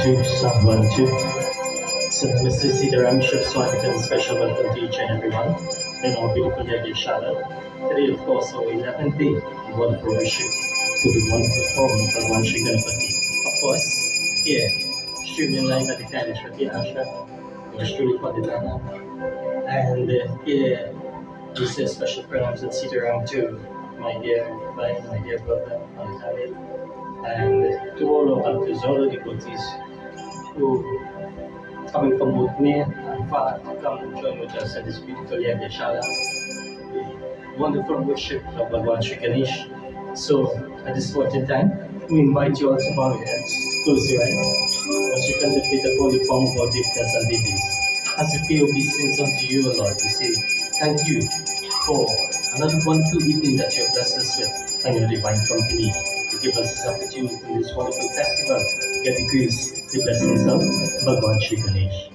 two, sound one, two. So, Mr. Sitaram Shiv Swagatam, special welcome to each and everyone in our beautiful Yagya Shala. Today, of course, our 11th day, wonderful worship to the wonderful form of Bhagwan Shri Ganapati. Of course, here, streaming live at the Kailashwati Ashram, yours truly Padidana. And here, we say special pronouns at Sitaram to my dear friend, my dear brother, Alkali, and to all of our all the devotees who coming from both near and far to come and join with us at this beautiful Yagya Shala, the wonderful worship of Bhagwan Shri Ganesh. So, at this point in time, we invite you all to bow your heads, close your eyes, as you contemplate the holy form of our Devtas and Devis. As we pay obeisance unto you, O Lord, we say thank you for another wonderful evening that you have blessed us with and your divine company. To give us this opportunity in this wonderful festival, get the grace, the blessings of Bhagwan Shri Ganesh.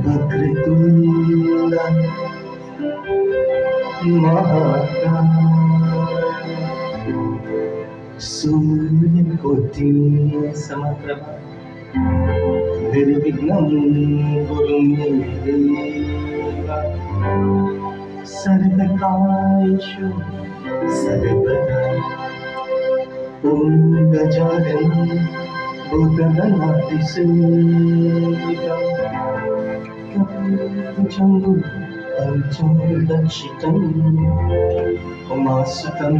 Vakritunda Mahaka Surya Koti Samaprabha Nirvignam Guru Deva Sarvakaishu Sarvada Om Gajaranam Bhutananati Sindhikam Kapujambu Panchadakshitam Umasukam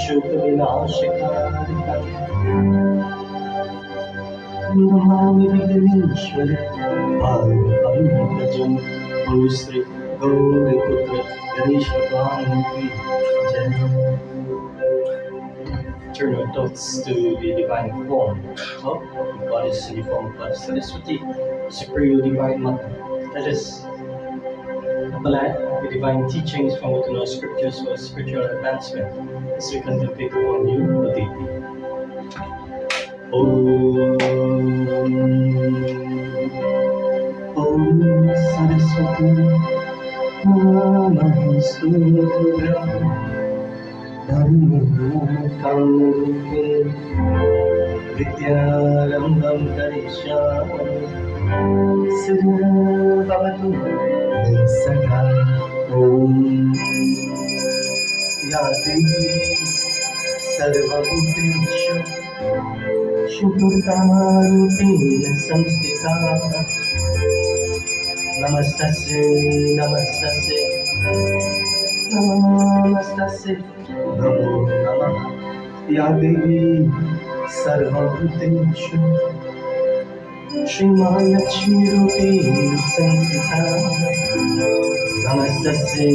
Shukhavinashikarikam Namami Vigneshwari Pankajam Gurusri Gauriputra Ganesh Bhagwan Ki Jai. Turn our thoughts to the divine form of the Goddess in the form of Goddess Saraswati, Superior Divine Mother. Let us apply the divine teachings from within our scriptures for spiritual advancement as we contemplate upon you, O Devi. Om Saraswati Namaste Dharmukam Vidyarambam Karishami Siddha Bhavatu Nisaka Om Ya Devi Sarvabhuteshu Shubhkarupena Samstita Namastasya Namastasya Namastasya Namo Namah Ya Devi Sarvabhuteshu Shrimaya Rupi Sankita Namastasya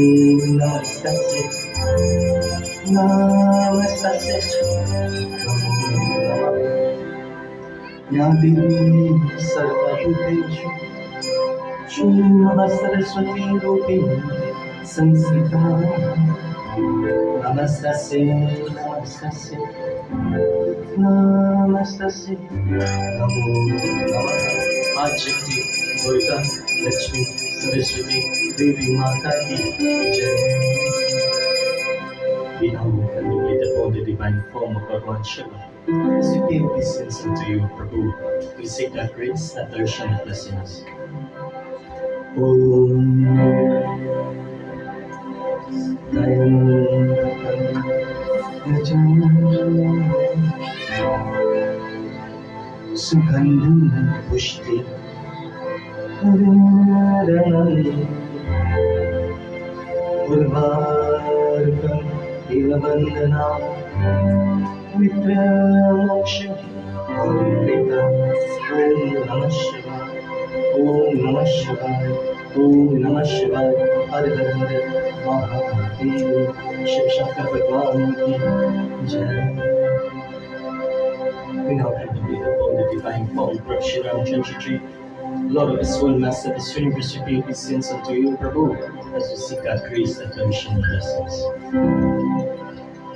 Namastasya Namastasya Namo Namah Ya Devi Sarvabhuteshu Shrimaya Saraswati Rupi Sankita Namastasya Namastasya Namastasya Namo Namah Adshakti Durga Lakshmi Saraswati Devi Mata Ki Jai. We now contemplate upon the divine form of Bhagwan Shiva. As we pay obeisance unto you, Prabhu, we seek that grace, that darshan, that blessing us. Om Sugandham Pushti Urvarkam Ilavandana Mitra Moksha Amrita Om Namah Shivaya Om Namah Shivaya Om Namah Shivaya Har Har Har Mahadev Shiv Shankar Bhagwan Ki Jai. We now contemplate upon the divine form of Shri Ramachandra, Lord of His Soul, Master of this universe, we pay obeisance unto you, Prabhu, as we seek that grace, that permission, and blessings.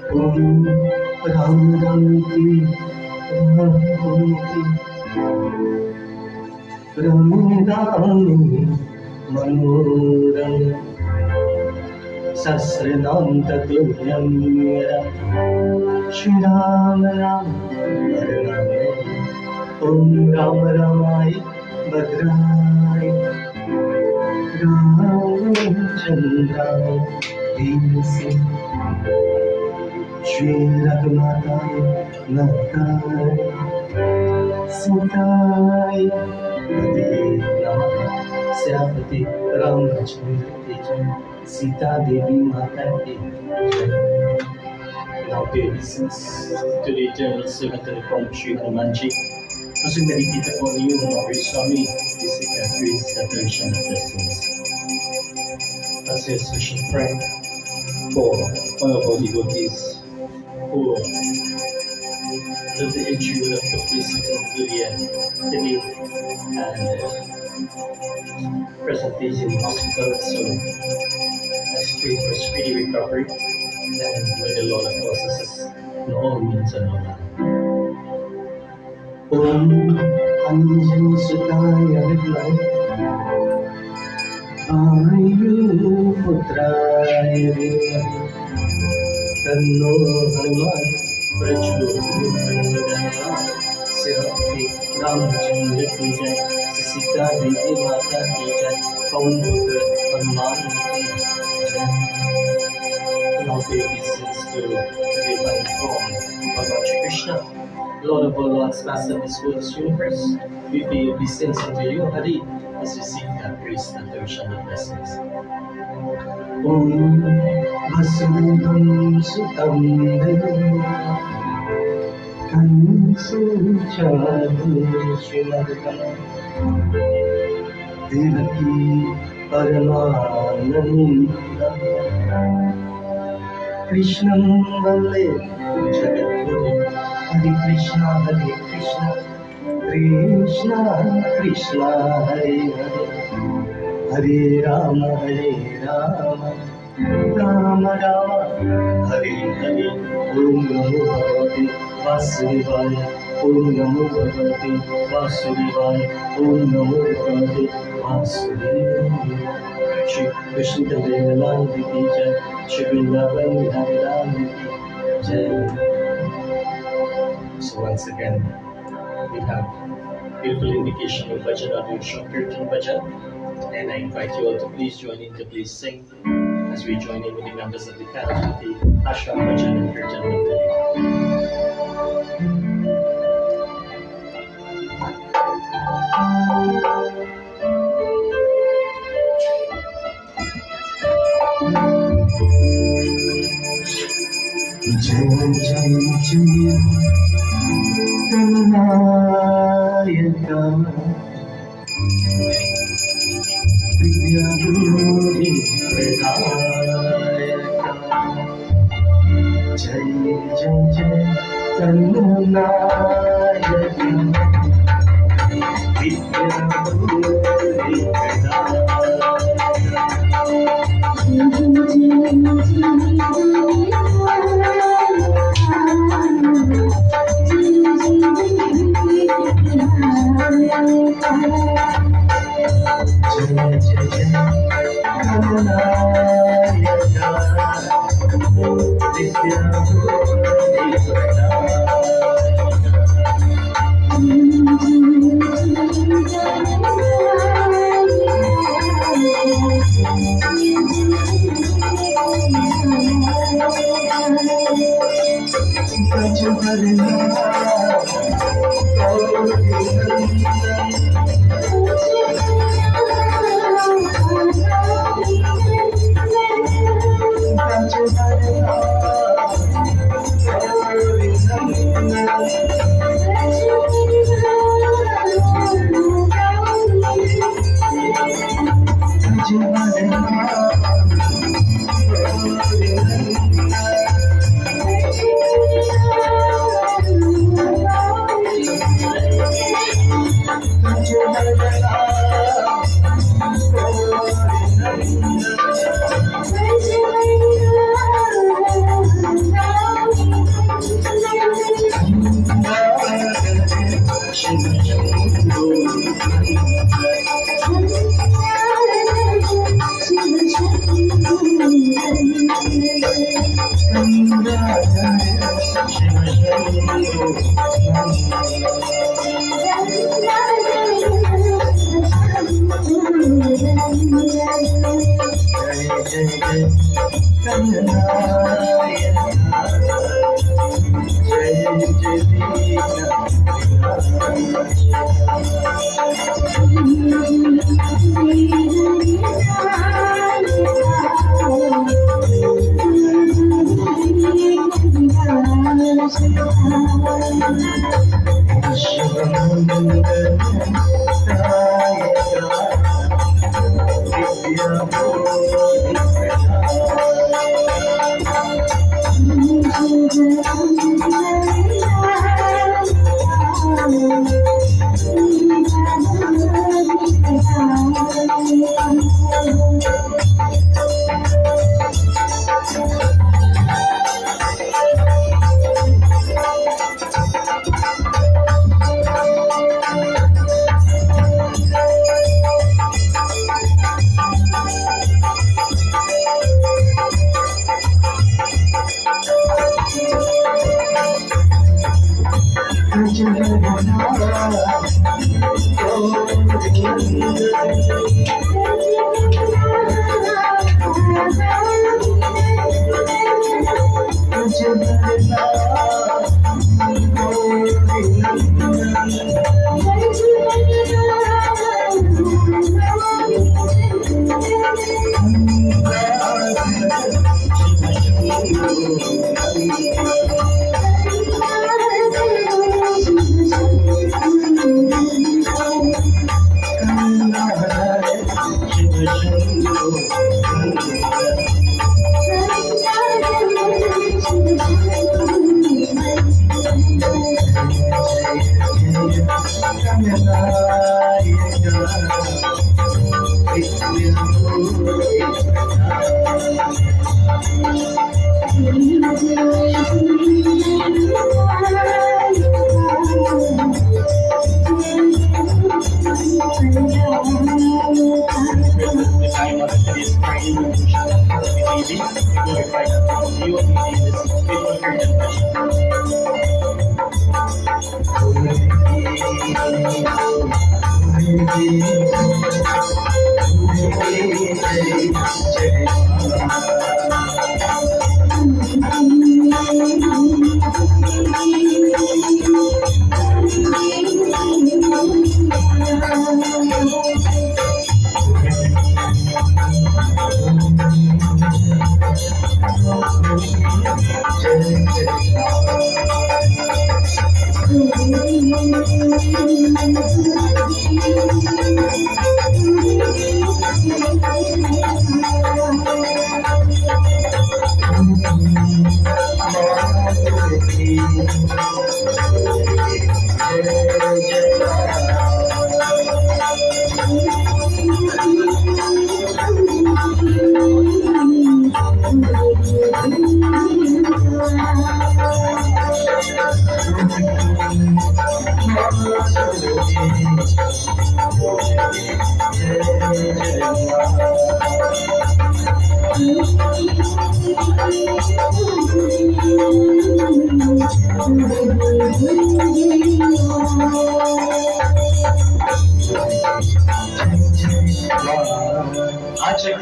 Om Ram Ramti Ramti Ramidami मनोरम सहस्रनाम ततुल्यं श्री राम राम वरदाने ओम राम रामाय भद्राय रामचंद्राय धीमहि श्री रघुनाथाय नाथाय सीताय पते नमः श्यामति रामचंद्र की जय सीता देवी माता की जय। Now pay obeisance to the eternal servant and the form of Sri Hanumanji. As we meditate upon you, Mahavir Swami, we seek our grace that there shall not blessings. As a special prayer for all of our devotees who the injury that took place in India today and present days in the hospital. So let's pray for speedy recovery and may the Lord of us in all means and all that. Om Anjani Sutaya Vidmai Vayu Putraya Dhimai Tanno Hanuman प्रचोदयात् श्री रामचंद्र की जय सीता देवी माता की जय पवन पुत्र हनुमान की जय। Now pay obeisance to the divine form of Lord Krishna, Lord of all lords, Master of this world's universe. We pay obeisance unto you, Hari, as we seek that grace that there shall be blessings. Om Vasudevam Sutam Devaki Paramananda Krishnam Vande Jagadguru Hare Krishna Krishna Krishna Hare Hare Hare Rama Rama Rama Hare Hare Om Namo Bhagavate Vasudevaya Om Namo Bhagavate Vasudevaya Om Namo Bhagavate Vasudevaya Shri Krishna Devalan Ki Jai Shri Vrindavan Bihari Ram Ki Jai. So once again we have beautiful indication of bhajan audio Shankirtan bhajan, and I invite you all to please join in to please sing as we join in with the members of the Karajati Ashram Bhajan and Kirtan Mandali. Jai Jai Jai Pranayaka Vidya Guru Pranayaka Jai Jai Jai Pranayaka Vidya Guru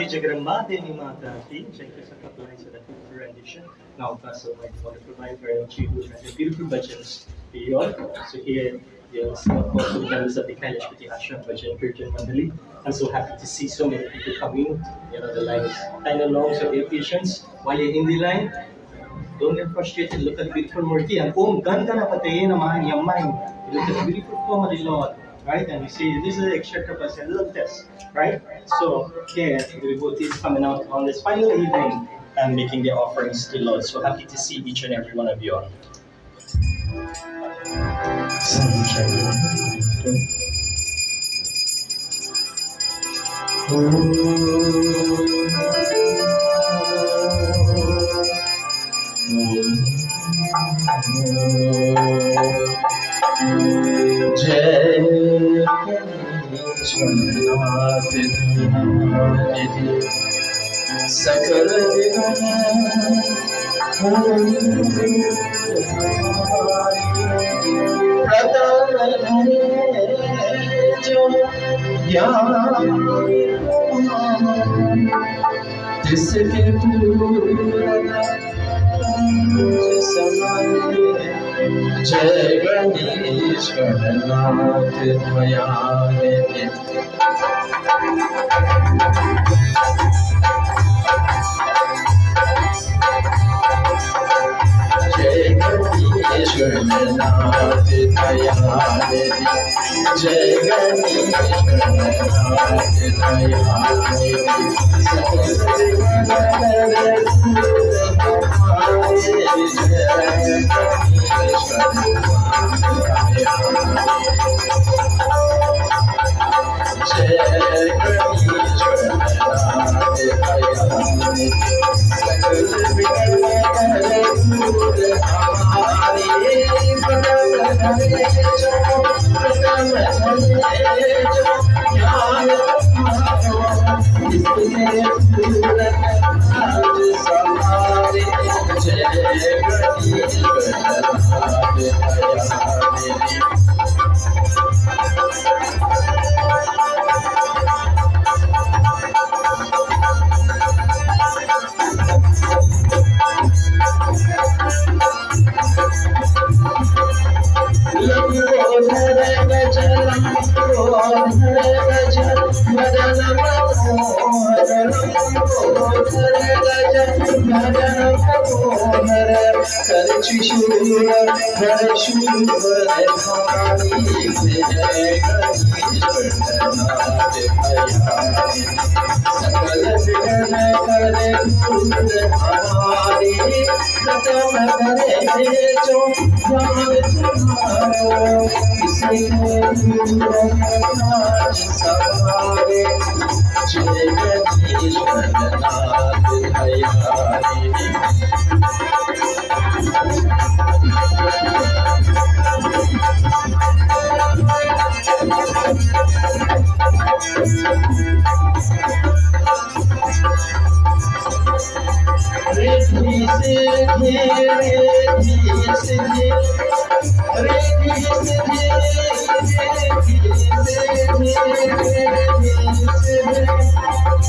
Jagramate ni Mata team. Check this out line so that beautiful rendition. Now Paso might want to provide very much beautiful bhajans to you all. So here you'll see of course the members of the Kailash Pati Ashram Bhajan Kirtan Mandali. I'm so happy to see so many people coming. You know the line is kind of long, so be patience. While you're in the line, don't get frustrated. Look at the beautiful Murti. And ganda na patayin naman yung mind. You look at the beautiful form of the Lord. Right? And we see this is an extra of us, a little test, right? So here the devotees coming out on this final evening and making their offerings to the Lord. So happy to see each and every one of you all. Jai सकल विघ्न प्रथम जो ज्ञान जिसके पूर्ण समय जय गणेश गणनाथ दयानिधि जय गणेश गणनाथ दयानिधि जय गणेश गणनाथ दयानिधि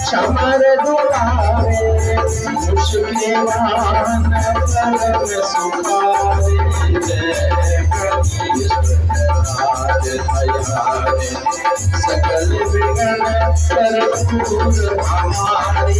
चमर दुलारे मुश्किल सकल विघ्न हमारे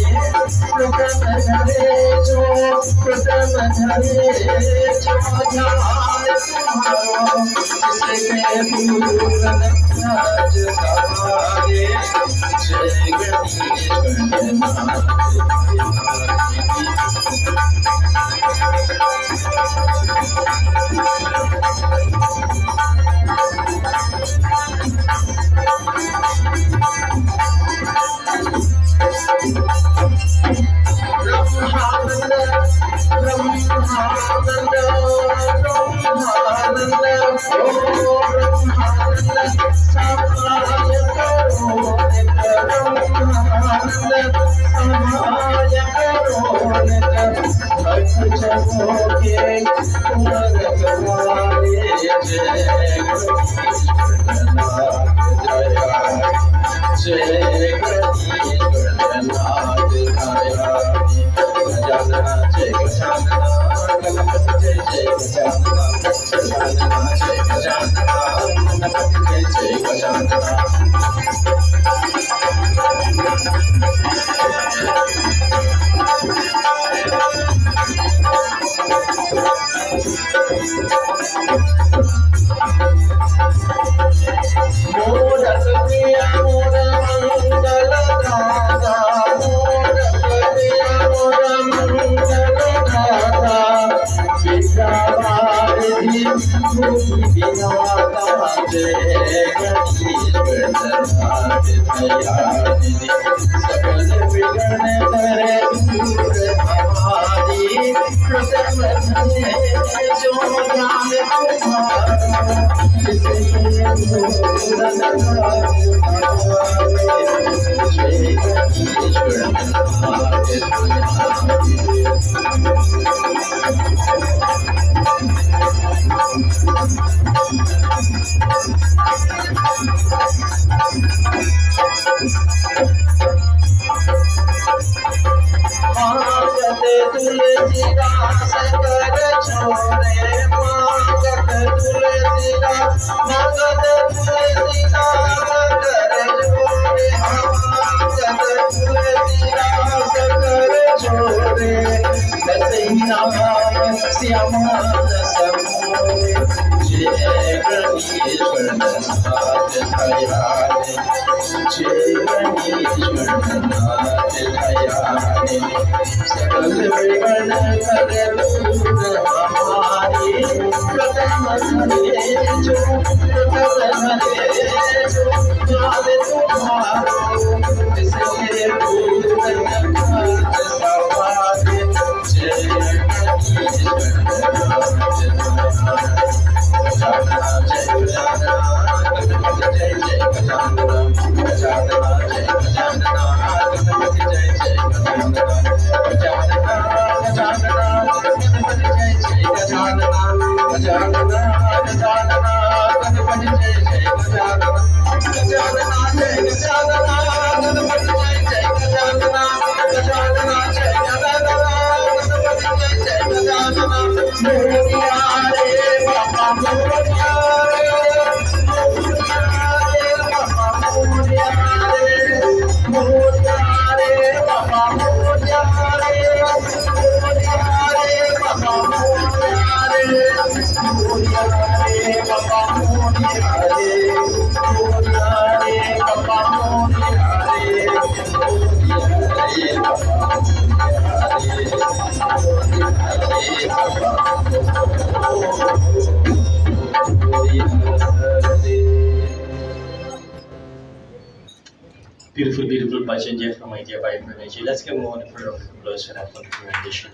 मांगते तुलसीदास कर छोड़े मांगत तुलसीदास मांगत तुलसीदास कर छोड़े मांगत तुलसीदास कर छोड़े दसैया श्यामा समोरे जय गणेश्वर नाथ दयाले जय गणेश्वर नाथ दयाले सकल विघ्न कर दूर हमारे प्रथम हरे जो प्रथम हरे जो नाम तुम्हारो इसलिए पूर्ण नाथ सवारे जय गणेश्वर नाथ Beautiful, beautiful bhajan jai from my dear Bhai Pranay. Let's give more for the applause for that wonderful rendition.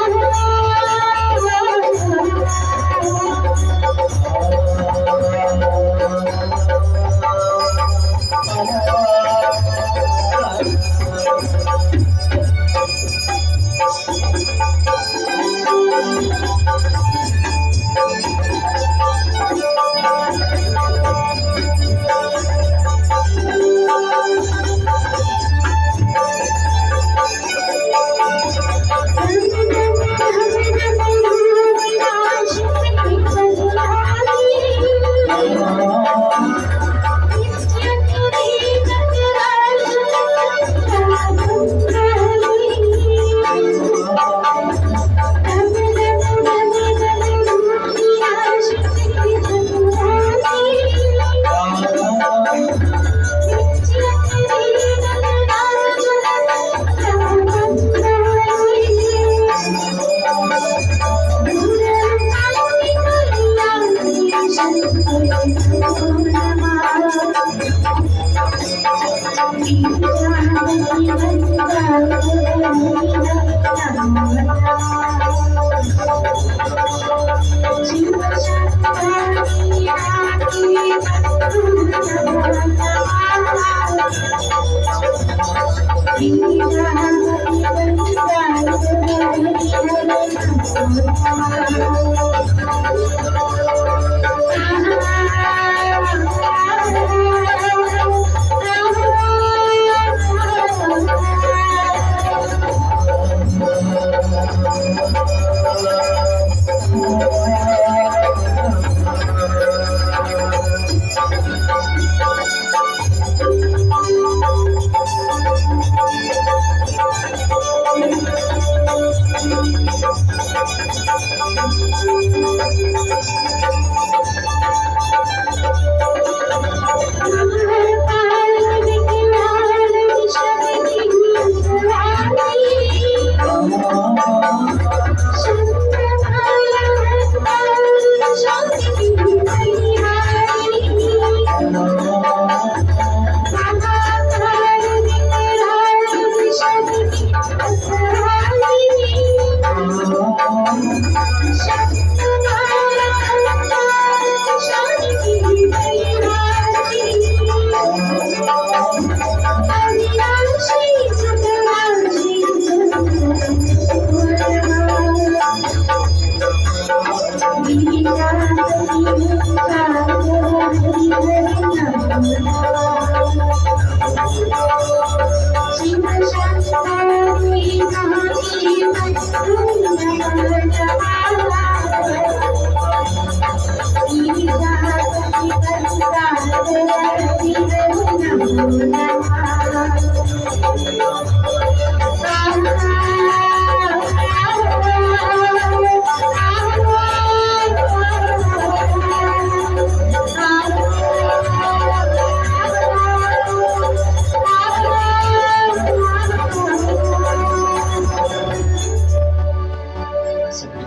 Ah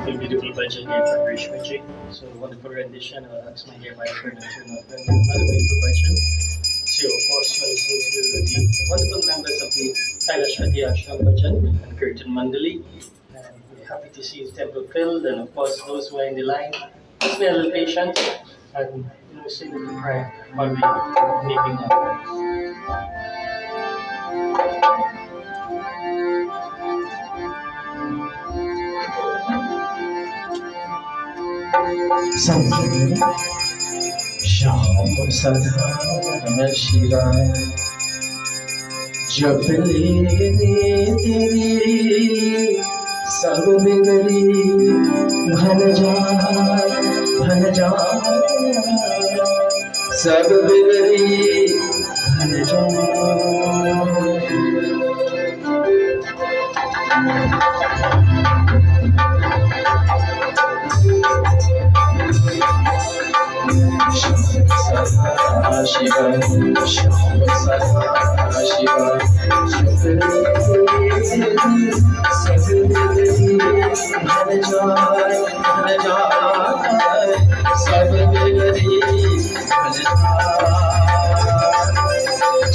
Beautiful bhajan here from Rishma Ji. So wonderful rendition. That's my dear my friend. Another beautiful bhajan. So of course we're listening to the wonderful members of the Kailashwati Ashram Bhajan and Kirtan Mandali. And we're happy to see the temple filled, and of course those who are in the line, just be a little patient and say the prayer while we making up. समझ श्याम सदा शिराय जप ले तेरी सब बिगड़ी भन जा सब बिगड़ी भन जा शिवा श्याम सदा शिवा सब बिगड़ी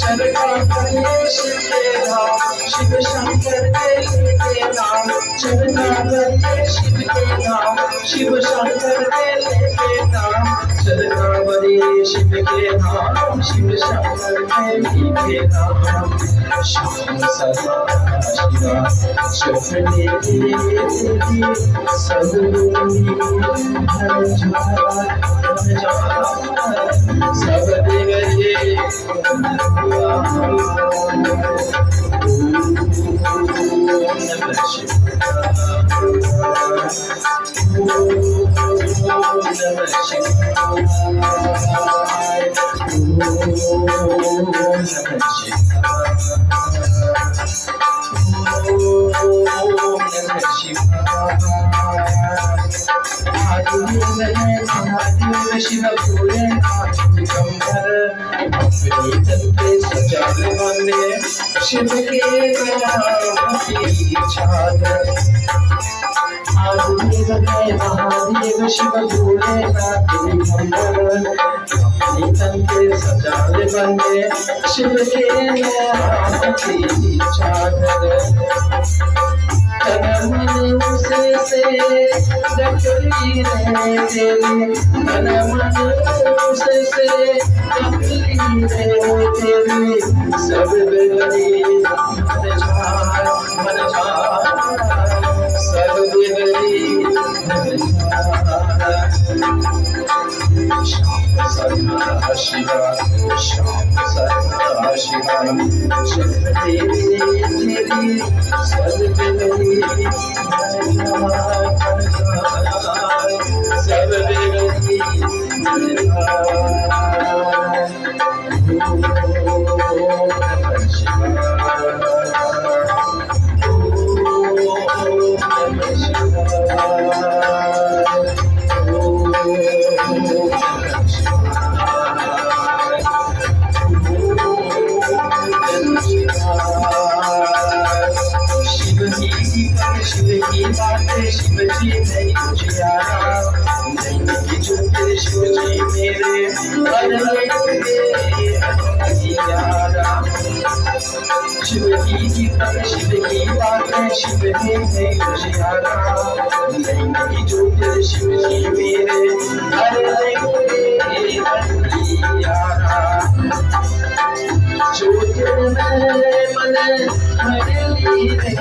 चरका गणेश के नाम शिव शंकर के नाम चरका गणेश के नाम शिव शंकर के नाम चरकावरी शिव के नाम शिव शंकर में मीठे नाम श्याम सदा शिवा स्वप्ने देवी सदगुणी हर जा सब देवये नमः शिव भोले दिगंबर सजाल बने शिव के नाम की चादर महादेव शिव भोले दिगंबर अपनी तन के सजाल बने शिव के नाम की चादर से डकली रे तेरी मन से डकली रे तेरी सब बेगरी मन जा सब बेगरी श्याम सदा शिवा श्याम सदा शिवा जब तेरी तेरी सब बेगरी सब बेगरी शिव की बातें शिव जी नहीं उजियारा नहीं झूठे शिव जी मेरे यारा शिव की बातें शिव जी नहीं उजियारा नहीं झूठे शिव जी मेरे यारा ज्योतिर्मय मन हरली रे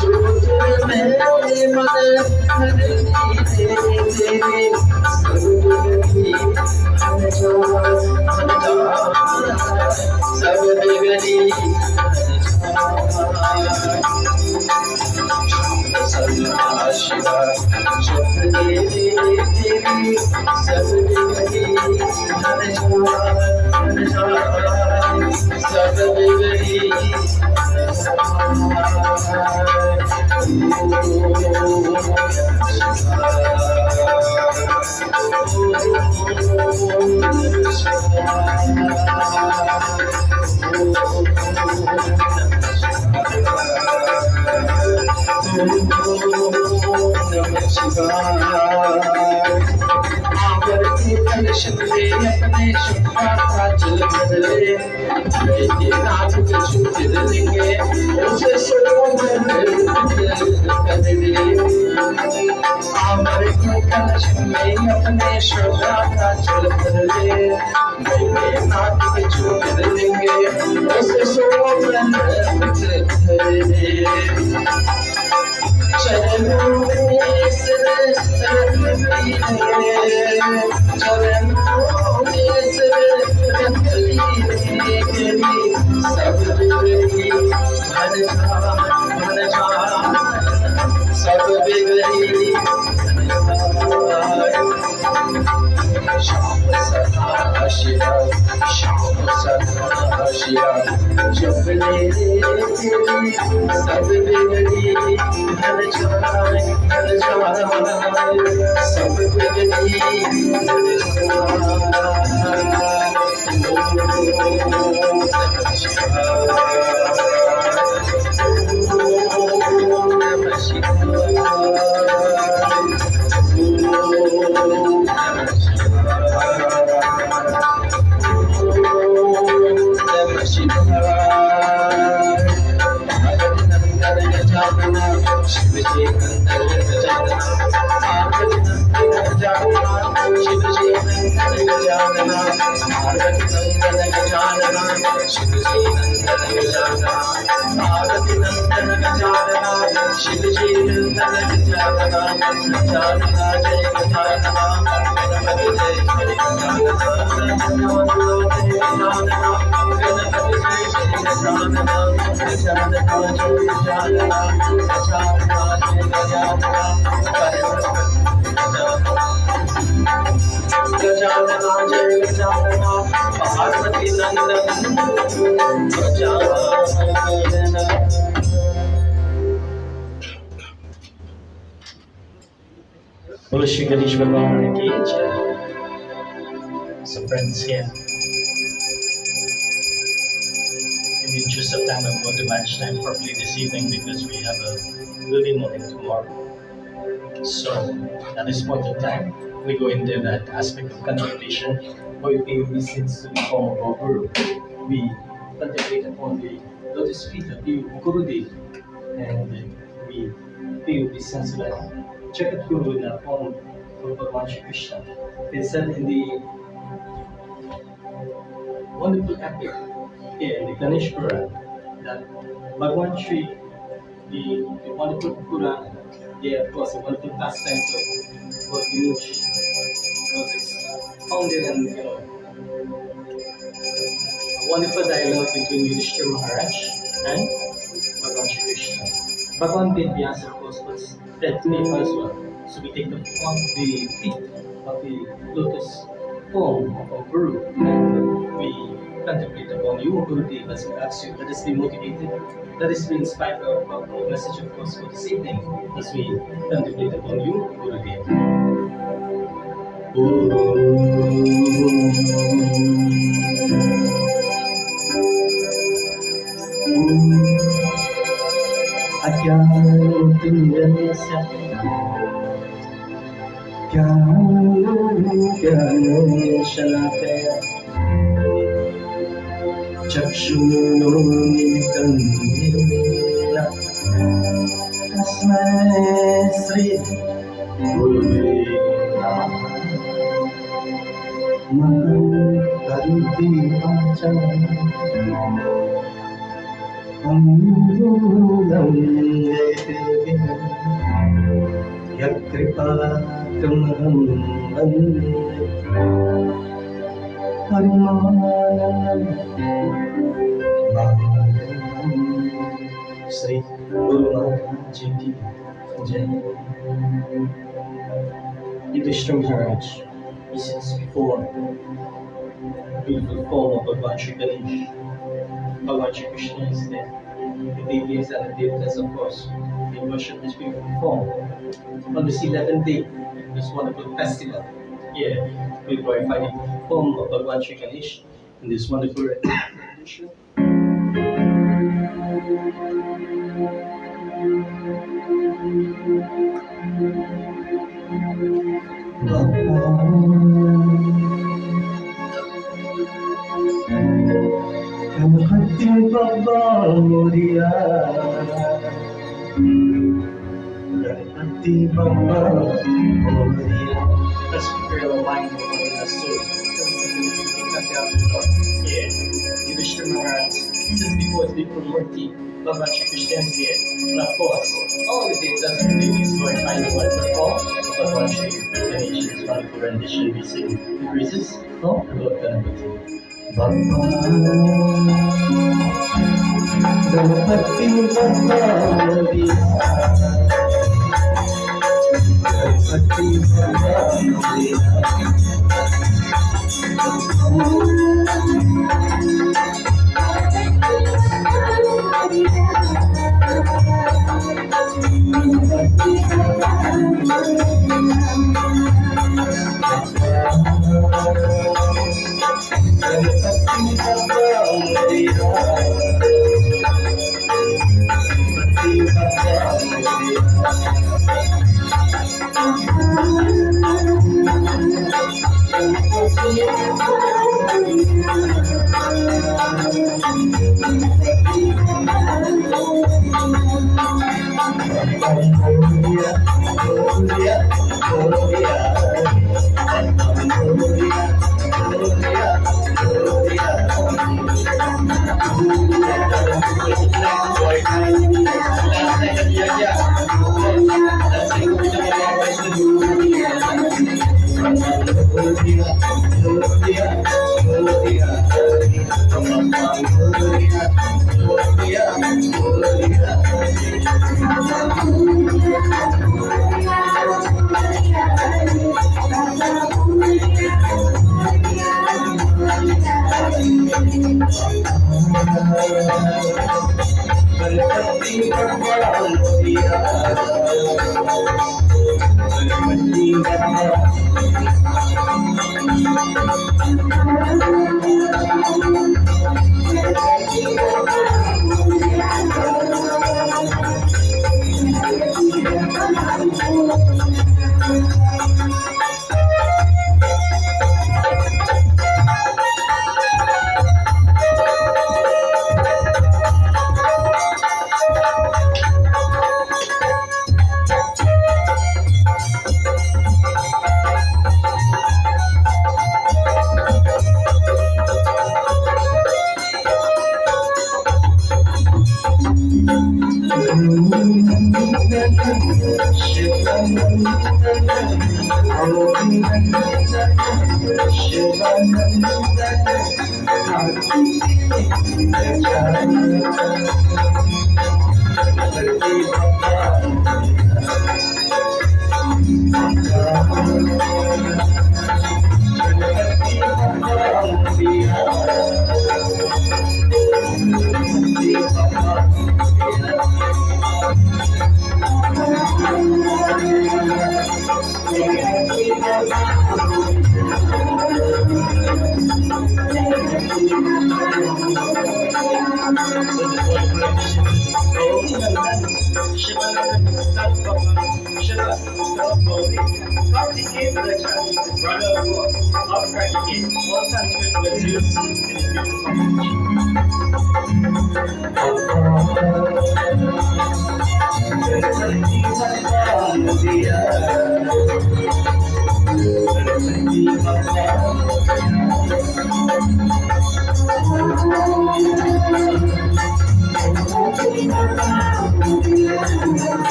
ज्योतिर्मय मन हरली रे तेरे सर्वगति सब देवरी सदा शिवा स्वप्ने तेरी सब देवरी सब देवरी अपने शुभा का जल बदले नाथ के छूट देंगे उसे आमर के कलश में अपने शोभा का जल बदले नाथ के छूट देंगे उसे शोभन चरणों में सब बिगड़ी श्याम सदा शिवा श्याम सदा शिवा जब तेरी सब बिगड़ी घर जाए सब बिगड़ी शिवजी नंदन गजानना पार्वती नंदन गजानना शिवजी नंदन गजानना पार्वती नंदन गजानना शिवजी नंदन गजानना पार्वती नंदन गजानना शिवजी नंदन गजानना गजानना जय गजानना गणपति जय गजानना गजानना जय गजानना गणपति जय गजानना गजानना जय गजानना गजानना जय गजानना गजानना जय गजानना पार्वती नंदन गजानना। बोलो श्री गणेश भगवान की जय। So friends, here in the interest of time, I'm going to manage time properly this evening because we have a early morning tomorrow. So at this point in time, we go into that aspect of contemplation where we pay obeisance to the form of our Guru. We contemplate upon the lotus feet of the Gurudev, and we pay obeisance to that Jagat Guru in the form of Bhagavan Shri Krishna. It's said in the wonderful epic here in the Ganesh Puran that Bhagavan Shri, the wonderful Puran, yeah, of course, the wonderful pastimes of Lord Ganesh was founded and, a wonderful dialogue between Yudhishthira Maharaj and Bhagavan Shri Krishna. Bhagavan Vyasa, of course, was that name as well. So we take the feet of the lotus form of our Guru and we contemplate upon you, Gurudev, as we ask you. Let us be motivated, let us be inspired by our message, of course, for this evening as we contemplate upon you, Gurudev. Ajnanatimirasya Jnanashalakaya Chakshunumilitam Yena Tasmai Sri Gurave Namaha Mangalanti Vacham Yakripakamaham Vande Parimanam Mahadevam Sri Guru Maharaj Ji Ki Jai. Yudhishthira Maharaj, he sits before the beautiful form of Bhagavan Shri Ganesh. Bhagavan Shri Krishna is there. The Devas and the Devatas, of course, they worship this beautiful form. On this 11th day, this wonderful festival, here we glorify the form of Bhagavan Shri Ganesh in this wonderful rendition. Ganpati Baba Moria, Ganpati Baba Moria. Let's prepare our mind for the soul. Yeah, Yudhishthira Maharaj sits before his beautiful Murti, Bhagavan Shri Krishna is there. And of course, all the Devas and Devis glorify the wonderful form of Bhagavan Shri Ganesh's wonderful rendition. We sing the praises of Lord Ganpati. Ganpati Baba Moria, Ganpati Baba Moria.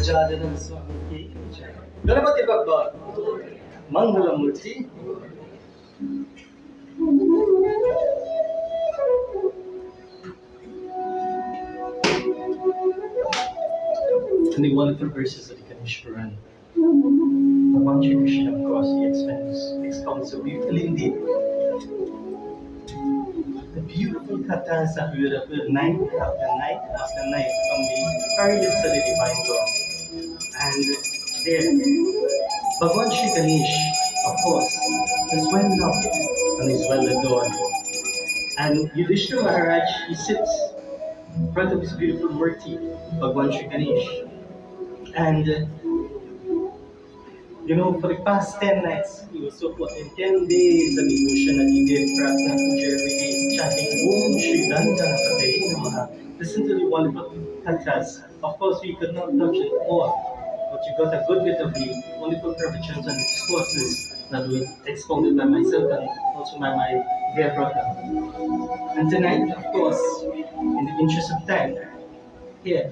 Gajanan स्वामी की जय। Ganpati Bappa मंगलमूर्ति। And the wonderful verses of the Ganesh Puran. Bhagavan Shri Krishna, of course, he expounds so beautifully indeed. The beautiful kathas that we would have heard night after night after night from the very lips of the Divine God. And there, Bhagavan Shri Ganesh, of course, is well loved and is well adored. And Yudhishthira Maharaj, he sits in front of his beautiful Murti, Bhagavan Shri Ganesh. And for the past 10 nights, he was so put in 10 days of devotion that he did Pratna Puja every day, chanting Om Shri Ganganapatai Namaha. Listen to the wonderful kantas. Of course, we could not touch it all, but you got a good bit of the wonderful prepositions and discourses that were expounded by myself and also by my dear brother. And tonight, of course, in the interest of time, here,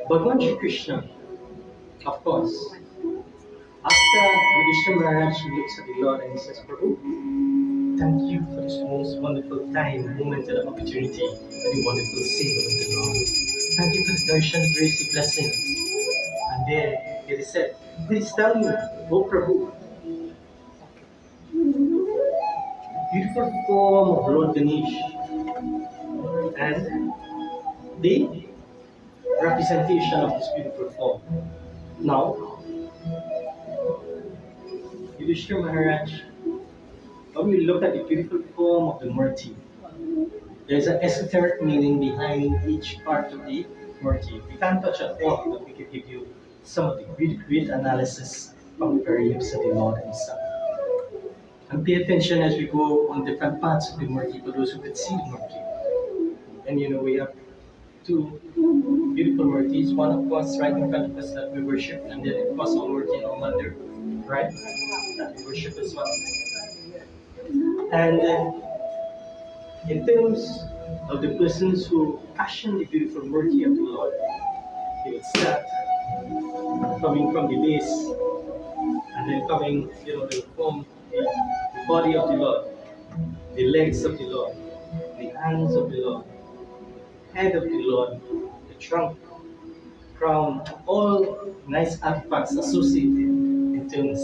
Bhagavan Shri Krishna, of course, after Yudhishthira Maharaj looks at the Lord and he says, Prabhu, thank you for this most wonderful time, moment, and opportunity, and the wonderful savor of the Lord. Thank you for the darshan, grace, the blessings. And there it is said, please tell me, O Prabhu, beautiful form of Lord Ganesh and the representation of this beautiful form. Now, Yudhishthira Maharaj, when we look at the beautiful form of the Murti, there's an esoteric meaning behind each part of the Murti. We can't touch it all, but we can give you some of the great analysis from the very lips of the Lord Himself. And pay attention as we go on different parts of the Murti for those who could see the Murti. And we have two beautiful Murtis, one of course right in front of us that we worship, and then of course our Murti in our mandir, right, that we worship as well. And in terms of the persons who fashion the beautiful Murti of the Lord, they would start coming from the base, and then coming, they would form the body of the Lord, the legs of the Lord, the hands of the Lord, head of the Lord, the trunk, crown, all nice artifacts associated in terms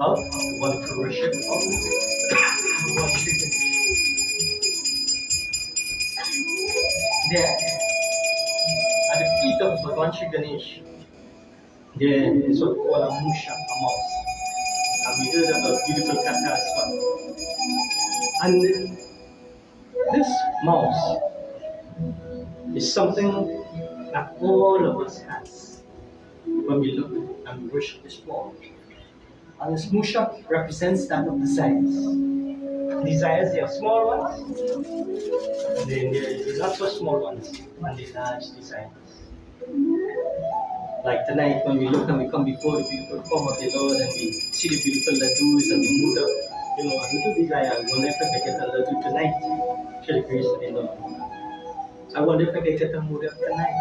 of the wonderful worship of Bhagavan Shri Ganesh. There, at the feet of Bhagavan Shri Ganesh, there is what we call a musha, a mouse. And we heard about beautiful katha as well. And this mouse is something that all of us has when we look and we worship this form. And this musha represents that of desires. Desires, they are small ones, and then there are the not so small ones, and the large desires. Like tonight, when we look and we come before the beautiful form of the Lord and we see the beautiful laddus and the muda, a little desire. I wonder if I can get a laddu tonight. Shall the grace of the Lord. I wonder if I can get a muda tonight.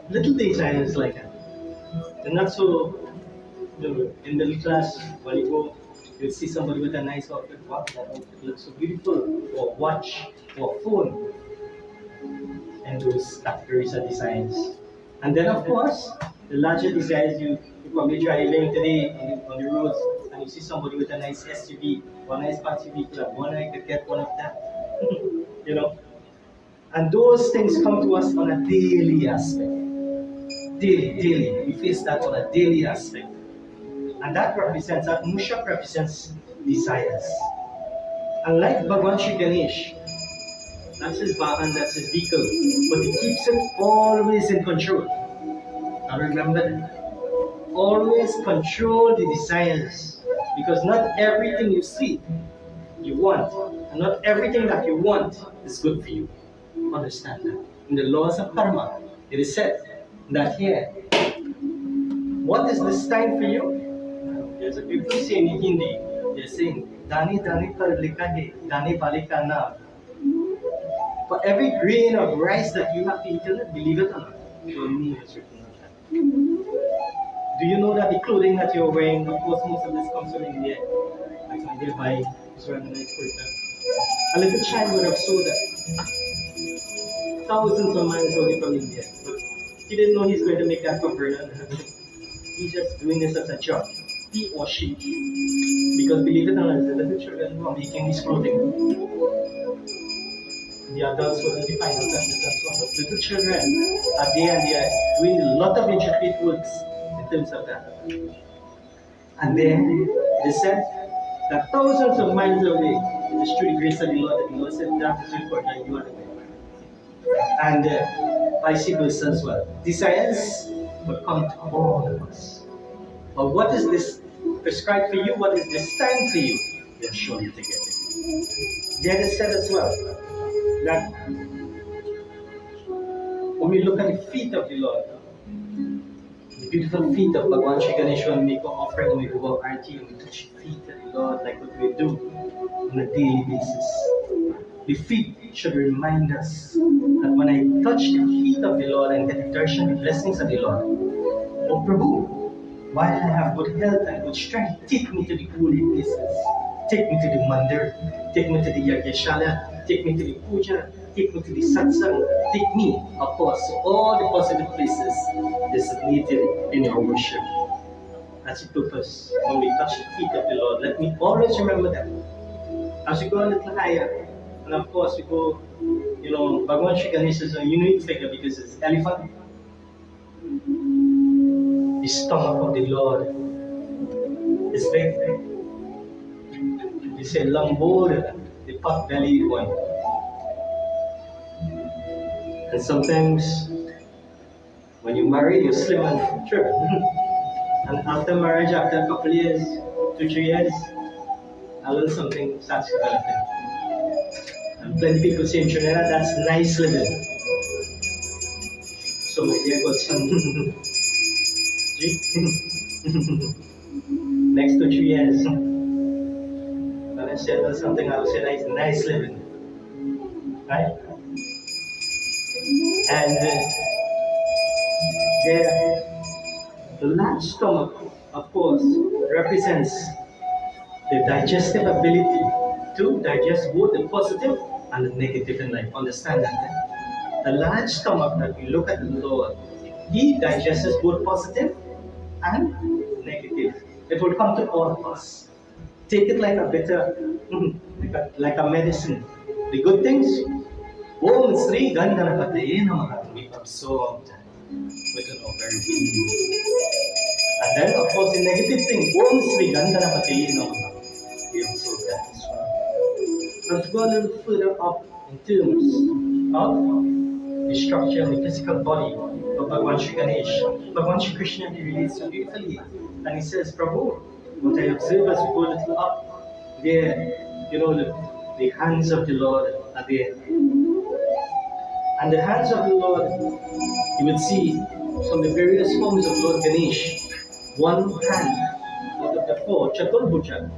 Little desires like that. They're not so, in middle class, when you go, you'll see somebody with a nice outfit. Wow, that outfit looks so beautiful. Or watch, or phone. And those categories of desires. And then, of course, the larger desires, you probably driving today on the roads and you see somebody with a nice SUV or a nice fancy vehicle. I wonder if I could get one of that. And those things come to us on a daily aspect. Daily. We face that on a daily aspect. And that musha represents desires. And like Bhagavan Shri Ganesh, That's his vahan, that's his vehicle. But he keeps it always in control. Now remember that. Always control the desires. Because not everything you see, you want. And not everything that you want is good for you. Understand that. In the laws of karma, it is said that here, what is destined for you? There's a beautiful saying in Hindi. They're saying, Dani Dani par likha hai, Dani Balika na. For every grain of rice that you have eaten, believe it or not, your name is written on that. Do you know that the clothing that you're wearing, of course, most of this comes from India. Like when they buy, it's very nice kurta. A little child would have sold that thousands of miles away from India. But he didn't know he's going to make that for Vernon. He's just doing this as a job. He or she. Because believe it or not, the little children who are making this clothing. The adults who are in the final touches and so on. But little children are there and they are doing a lot of intricate works in terms of that. And then it is said that thousands of miles away, it is through the grace of the Lord that the Lord said that is important and you are the way. And vice versa as well. Desires will come to all of us. But what is this prescribed for you? What is destined for you? You're surely to get it. Then it said as well that when we look at the feet of the Lord, the beautiful feet of Bhagwan Shri Ganesha, when we make our offering, when we do our arti, and we touch the feet of the Lord like what we do on a daily basis. The feet should remind us that when I touch the feet of the Lord and get the darshan, the blessings of the Lord, oh Prabhu, while I have good health and good strength, take me to the holy places. Take me to the mandir, take me to the yagyashala, take me to the puja, take me to the satsang, take me, of course, to all the positive places designated in your worship. That's the purpose. When we touch the feet of the Lord, let me always remember that. As we go a little higher, and of course we go, Bhagwan Shri Ganesha is a unique figure because it's elephant. The stomach of the Lord is big. They say Lambor, the pot-bellied one. And sometimes when you marry, you're slim and trim. And after marriage, after a couple of years, 2-3 years, a little something starts developing. And plenty of people say in Trinidad, that's nice living. So here got some next 2-3 years. When I say a little something, I will say that's nice living. Right? And the large stomach, of course, represents the digestive ability to digest both the positive and the negative in life. Understand that? The large stomach that we look at the Lord, He digests both positive and negative. It will come to all of us. Take it like a bitter, like a medicine. The good things, Om Sri Gandhanapataye Namaha, we absorb that with an very deep. And then, of course, the negative thing, Om Sri Gandhanapataye Namaha, we absorb that as well. Let's go a little further up in terms of the structure and the physical body of Bhagwan Shri Ganesha. Bhagwan Shri Krishna, he relates so beautifully. And he says, Prabhu, what I observe as we go a little up, there, the hands of the Lord are there. And the hands of the Lord, you will see from the various forms of Lord Ganesh, one hand out of the 4, Chaturbhuja,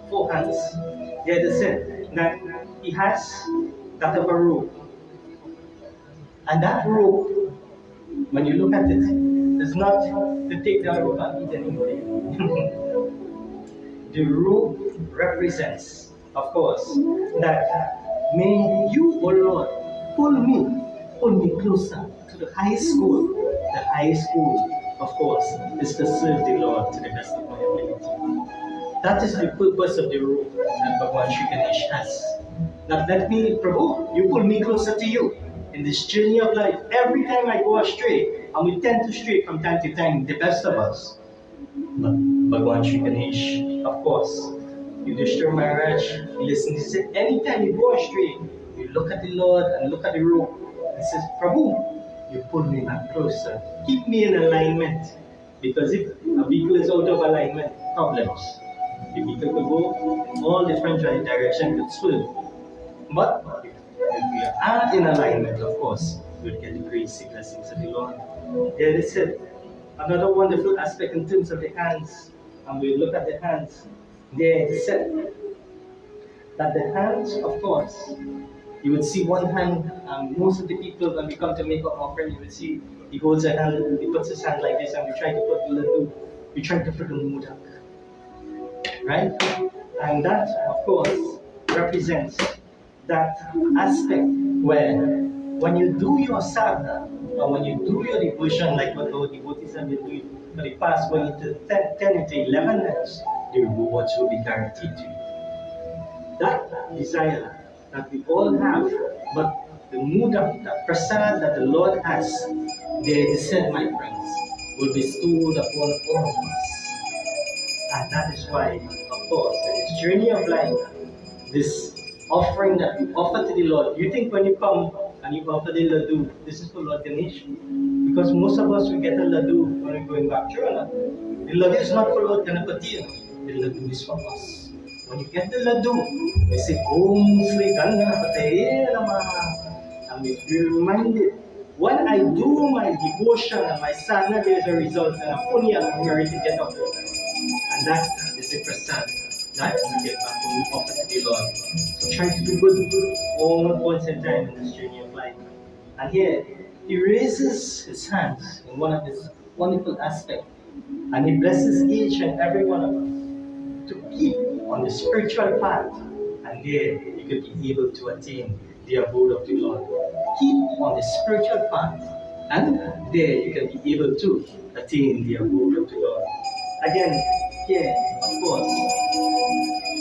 4 hands. There it is said that he has that of a rope. And that rope, when you look at it, is not to take the rope and eat anybody. The rope represents, of course, that may you, O Lord, pull me closer to the high school. The high school, of course, is to serve the Lord to the best of my ability. That is the purpose of the rope that Bhagwan Shri Ganesh has. That let me, Prabhu, you pull me closer to you in this journey of life. Every time I go astray, and we tend to stray from time to time, the best of us. But Bhagwan Shri Ganesh, of course, Yudhishthira Maharaj, he listens, he said, anytime you go astray, you look at the Lord and look at the rope and says, Prabhu, you pull me back closer. Keep me in alignment. Because if a vehicle is out of alignment, problems. The vehicle will go in all different directions, it will. But if we are in alignment, of course, we'll get the grace and blessings of the Lord. There it is. Another wonderful aspect in terms of the hands, and we look at the hands. There it said that the hands, of course, you would see one hand, and most of the people, when we come to make an offering, you would see he holds a hand, he puts his hand like this, and we try to put the little, we try to put the mudak, right? And that, of course, represents that aspect where when you do your sadhana, or when you do your devotion, like what our devotees have been doing for the past 10 to 11 years, the rewards will be guaranteed to you. That desire that we all have, but the mudak, the prasad that the Lord has, they said, my friends, will be bestowed upon all of us. And that is why, of course, in this journey of life, this offering that we offer to the Lord, you think when you come and you offer the laddu, this is for Lord Ganesh? Because most of us, we get a laddu when we're going back to Rana. The laddu is not for Lord Ganapati, the laddu is for us. When you get the laddu, they say, Om Sri Ganapataye Namaha. And we be reminded, when I do my devotion and my sadhana, there's a result, and a punya I'm ready to get up there. And that is the prasad that we get back when we offer to the Lord. So try to do good all points in time in this journey of life. And here, he raises his hands in one of his wonderful aspects, and he blesses each and every one of us to keep on the spiritual path, and there you could be able to attain the abode of the Lord. Keep on the spiritual path, and there you can be able to attain the abode of the Lord. Again, here, of course,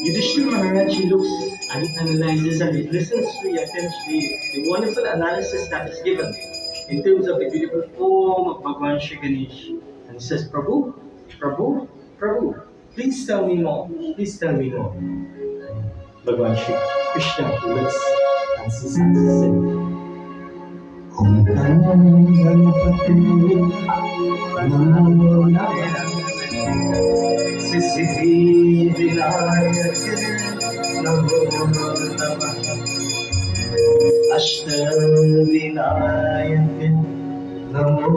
Yudhishthira Maharaj, he looks and he analyzes and he listens to the wonderful analysis that is given in terms of the beautiful form of Bhagavan Shri Ganesh. And he says, Prabhu, Prabhu, Prabhu, please tell me more, please tell me more. Bhagavan Shri Krishna looks and says, Om Ganapati Namo Namaha Siddhi Vinayak Namo Namaha Ashta Vinayak Namo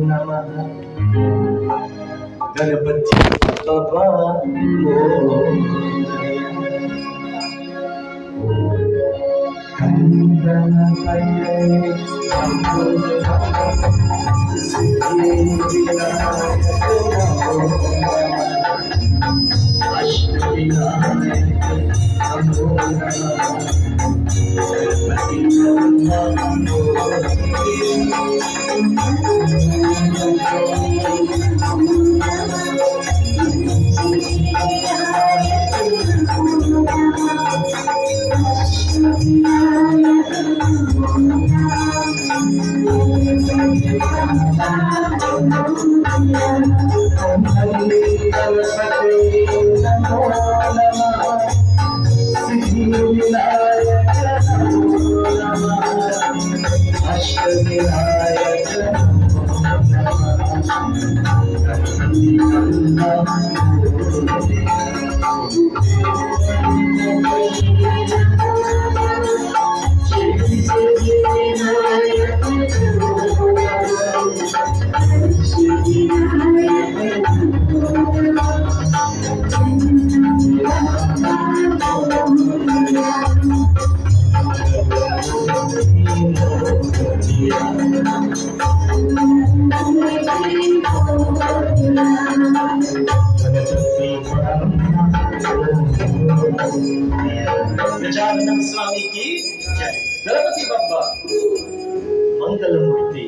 Namaha Ganapati Baba Gajananam Swami ki Jai. Ganapati Bappa Mangalamurti.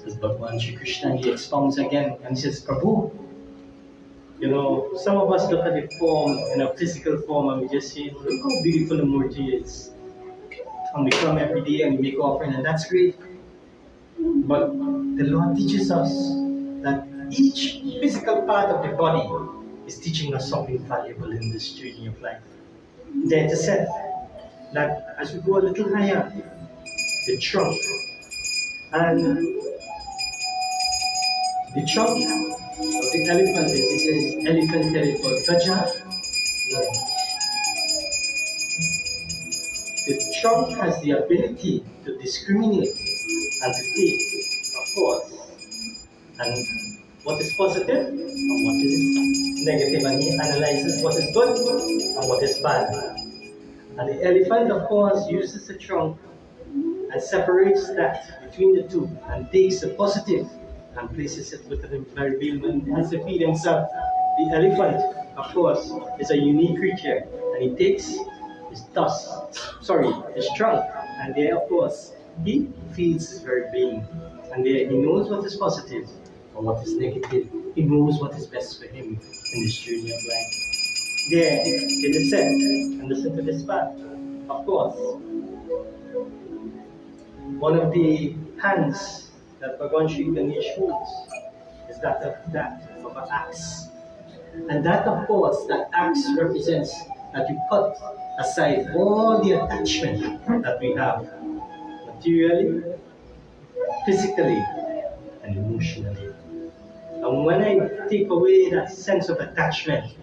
As Bhagavan Shri Krishna, he expounds again and says, Prabhu, you know, some of us look at the form, in a physical form, and we just say, look how beautiful the Murti is. And we come every day and we make offering, and that's great. But the Lord teaches us that each physical part of the body is teaching us something valuable in this journey of life. There it is said that as we go a little higher, the trunk, and the trunk of the elephant is, it says, elephant territory, Gajah. The trunk has the ability to discriminate and to take, of course, and what is positive and what is negative, and he analyzes what is good and what is bad. And the elephant, of course, uses the trunk and separates that between the two and takes the positive and places it within the very being when he has to feed himself. The elephant, of course, is a unique creature, and he takes his his trunk, and there, of course, he feeds his very being. And there he knows what is positive and what is negative. He knows what is best for him in this journey of life. There, it is said, and listen to this part, of course, one of the hands that Bhagwan Sri Ganesh holds is that of an axe. And that, of course, that axe represents that you put aside all the attachment that we have, materially, physically, and emotionally. And when I take away that sense of attachment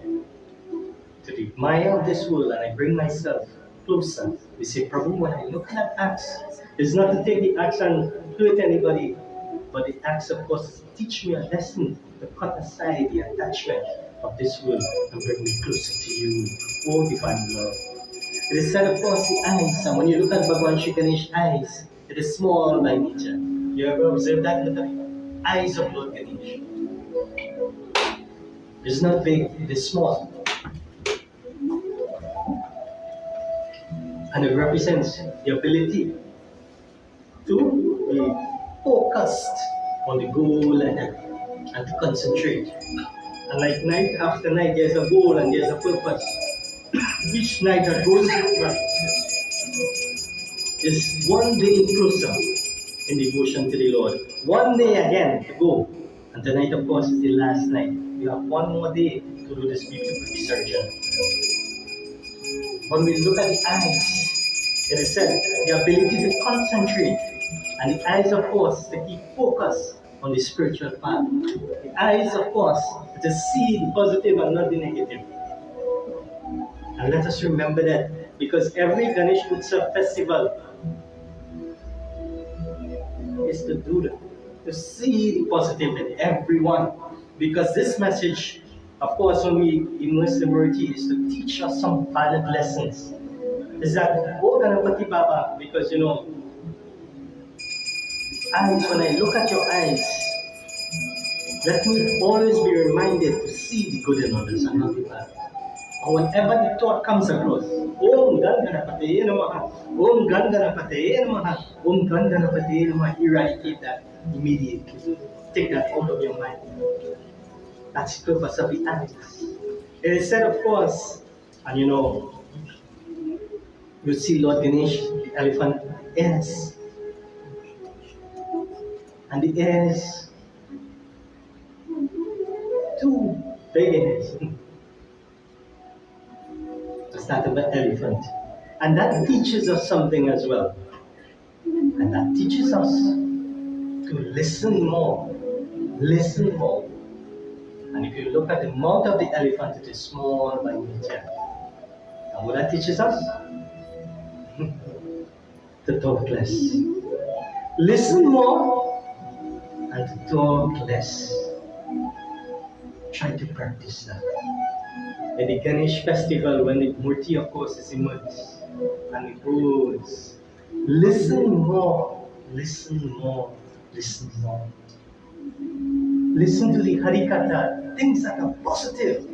to the Maya of this world and I bring myself closer, we say, Prabhu, when I look at that axe, it's not to take the axe and hurt anybody, but the axe, of course, is to teach me a lesson to cut aside the attachment of this world and bring me closer to you, oh divine love. It is said, of course, the eyes, and when you look at Bhagwan Sri Ganesh's eyes, it is small by nature. You ever observe that? Look at the eyes of Lord Ganesh. It's not big, it is small. And it represents the ability to be focused on the goal and to concentrate. And like night after night, there's a goal and there's a purpose. Each night that goes by is one day closer in devotion to the Lord. One day again to go. And tonight, of course, is the last night. We have one more day to do this beautiful resurrection. When we look at the eyes, it is said the ability to concentrate, and the eyes, of course, to keep focus on the spiritual path. The eyes, of course, to see the positive and not the negative. And let us remember that, because every Ganesh Utsav festival is to do that, to see the positive in everyone. Because this message, of course, when we immerse the Murti, is to teach us some valid lessons. Is that, oh Ganapati Baba, because eyes, when I look at your eyes, let me always be reminded to see the good in others and not the bad. And whenever the thought comes across, Om Ganganapati Namaha, Om Ganganapati Namaha, Om Ganganapati Namaha, eradicate that immediately. Take that out of your mind. That's the purpose of the eyes. It is said, of course, and you see Lord Ganesh, the elephant, ears. And the ears, two big ears. That's that of an elephant. And that teaches us something as well. And that teaches us to listen more. Listen more. And if you look at the mouth of the elephant, it is small by nature. And what that teaches us? To talk less. Listen more and to talk less. Try to practice that. At the Ganesh festival, when the Murti, of course, is immersed and it grows, listen more, listen more, listen more. Listen to the Harikatha, things that are positive,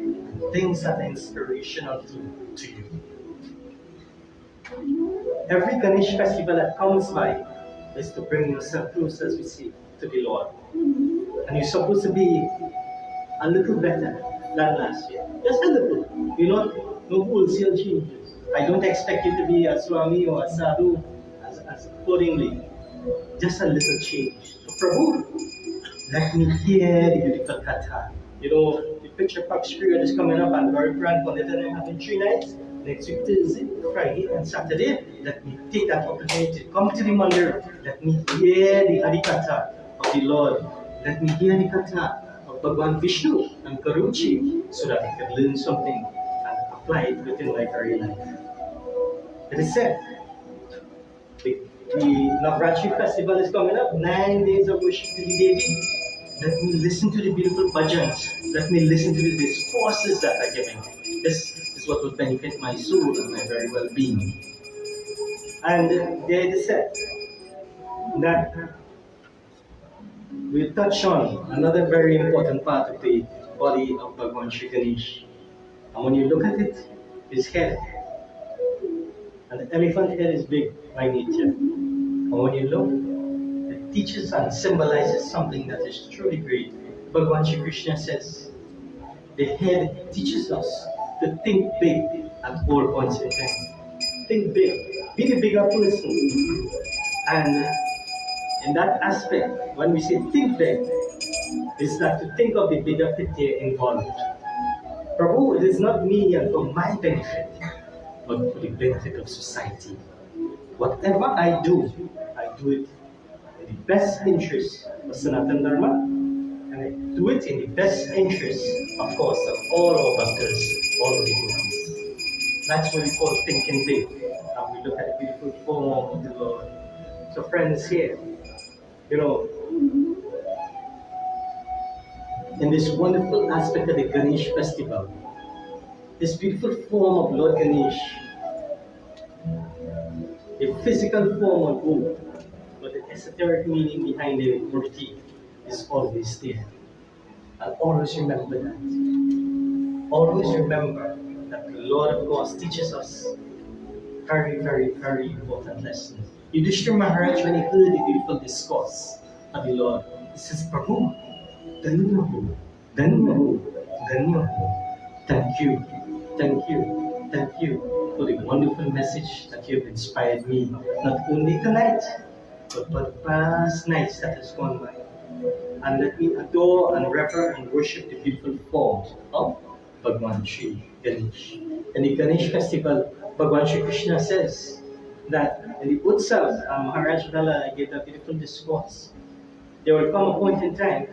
things that are inspirational to you. Every Ganesh festival that comes by is to bring yourself closer, as we see, to the Lord. And you're supposed to be a little better than last year. Just a little. No wholesale changes. I don't expect you to be a Swami or a Sadhu as accordingly. Just a little change. So, Prabhu, let me hear the beautiful Katha. The picture Pax period is coming up, and very grand one. They're having 3 nights. next week Thursday, Friday, and Saturday, let me take that opportunity to come to the mandir. Let me hear the Harikatha of the Lord. Let me hear the Katha of Bhagwan Vishnu and Garuchi so that I can learn something and apply it within my very life. It is said, the Navratri festival is coming up, 9 days of worship to the Devi. Let me listen to the beautiful bhajans. Let me listen to the discourses that are given. This is what will benefit my soul and my very well-being. And there it is said that we'll touch on another very important part of the body of Bhagwan Shri Ganesh. And when you look at it, his head, and the elephant head is big by nature. And when you look, it teaches and symbolizes something that is truly great. Bhagwan Shri Krishna says, the head teaches us to think big at all points in time. Think big. Be the bigger person. And in that aspect, when we say think big, it's that to think of the bigger picture involved. Prabhu, it is not me and for my benefit, but for the benefit of society. Whatever I do it in the best interest of Sanatana Dharma, and I do it in the best interest, of course, of all our bhaktras, all of the devotees. That's what we call thinking big. And we look at the beautiful form of the Lord. So friends here, in this wonderful aspect of the Ganesh festival, this beautiful form of Lord Ganesh, the physical form of Buddha, but the esoteric meaning behind the murti is always there. And always remember that. Always remember that the Lord, of course, teaches us very, very, very important lessons. Yudhishthira Maharaj, when he heard the beautiful discourse of the Lord, he says, Prabhu, Dhanyaho, Dhanyaho, Dhanyaho. Thank you, thank you, thank you for the wonderful message that you have inspired me, not only tonight, but for the past nights that has gone by. And let me adore and revere and worship the beautiful forms of Bhagwan Shri Ganesh. In the Ganesh festival, Bhagwan Shri Krishna says that in the Utsav, Maharaj Dala gave a beautiful discourse. There will come a point in time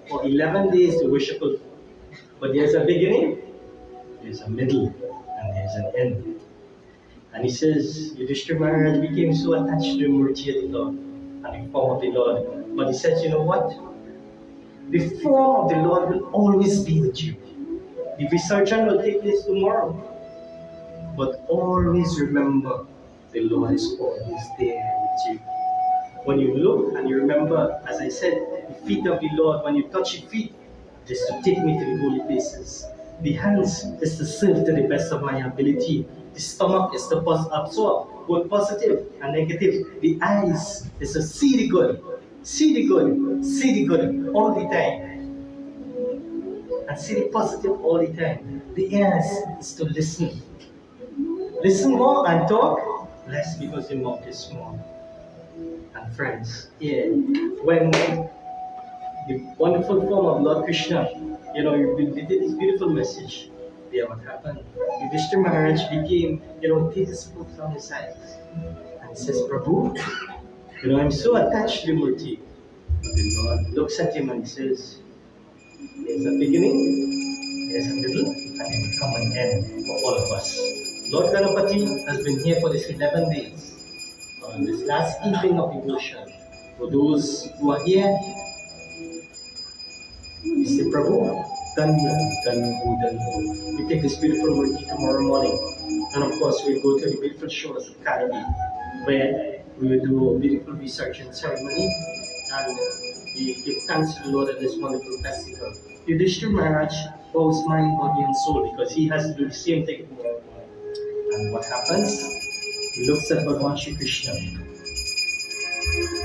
for 11 days to worship Him. But there's a beginning, there's a middle, and there's an end. And he says, Yudhishthira Maharaj became so attached to the Murti of the Lord and the form of the Lord. But he says, you know what? The form of the Lord will always be with you. The Visarjan will take place tomorrow. But always remember, the Lord is always there with you. When you look and you remember, as I said, the feet of the Lord, when you touch the feet, it is to take me to the holy places. The hands is to serve to the best of my ability. The stomach is to absorb both positive and negative. The eyes is to see the good, see the good, see the good all the time. And see the positive all the time. The ears is to listen. Listen more and talk less because the mouth is small. And friends, when the wonderful form of Lord Krishna, you did this beautiful message. There, what happened? Yudhishthira Maharaj became, take his foot from his eyes. And he says, Prabhu, I'm so attached to the Murti. But the Lord looks at him and he says, there's a beginning, there's a middle, and there will come an end for all of us. Lord Ganapati has been here for this 11 days. On this last evening of devotion, for those who are here, we say, Prabhu, Dhanyaho. We take this beautiful Murti tomorrow morning. And of course, we'll go to the beautiful shores of Karabi, where we will do a beautiful Visarjan ceremony. And we give thanks to the Lord at this wonderful festival. Yudhishthira Maharaj bows mind, body, and soul because he has to do the same thing tomorrow morning. And what happens? He looks at Bhagwan Shri Krishna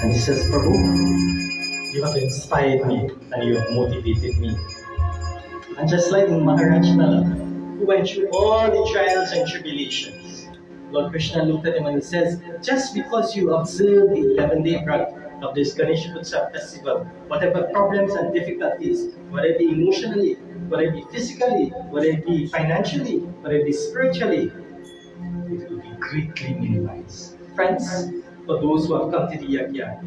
and he says, Prabhu, you have inspired me and you have motivated me. And just like Maharaj Nala, who went through all the trials and tribulations, Lord Krishna looked at him and he says, just because you observe the 11-day vrat of this Ganesh Utsav festival, whatever problems and difficulties, whether it be emotionally, whether it be physically, whether it be financially, whether it be spiritually, greatly minimized. Friends, for those who have come to the yard,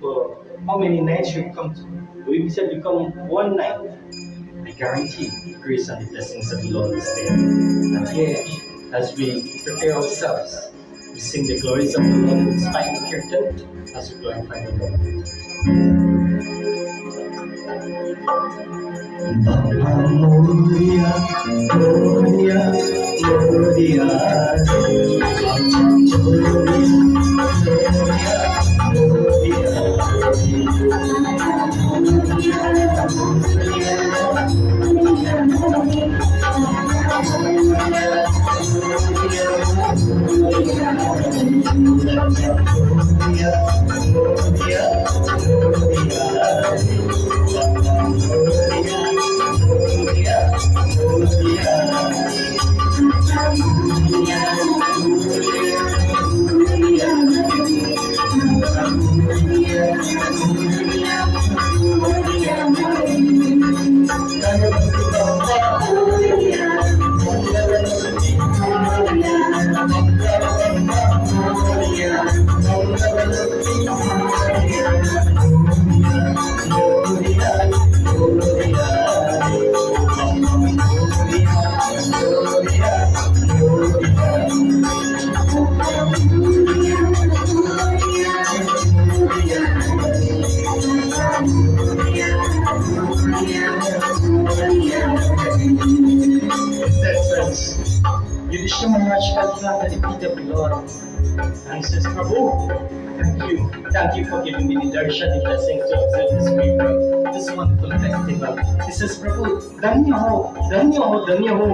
for how many nights you've come to, or if you said you come one night, I guarantee grace and the blessings of the Lord is there. And here, as we prepare ourselves, we sing the glories of the Lord in spite of curtain as we glorify the Lord. Moria, Moria, Moria, Friends, Yudhishthira Maharaj felt at the feet of the Lord and he says, Prabhu, thank you for giving me the darshan, the blessing to observe this great, this wonderful festival. He says, Prabhu, dhanya ho, dhanya ho, dhanya ho.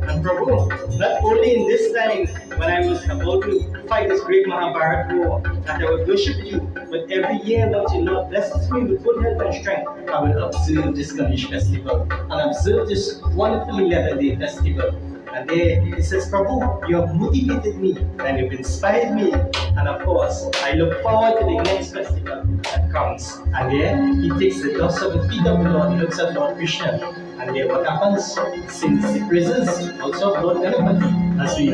And Prabhu, not only in this time when I was about to fight this great Mahabharata war, that I would worship you, but every year that the Lord blesses me with good health and strength, I will observe this Ganesh festival and observe this wonderful 11-day festival. And there he says, Prabhu, you have motivated me and you've inspired me. And of course, I look forward to the next festival that comes. And there he takes the dust of the feet of the Lord, he looks at Lord Krishna. And there what happens? He sings the praises also of Lord Ganapati. As we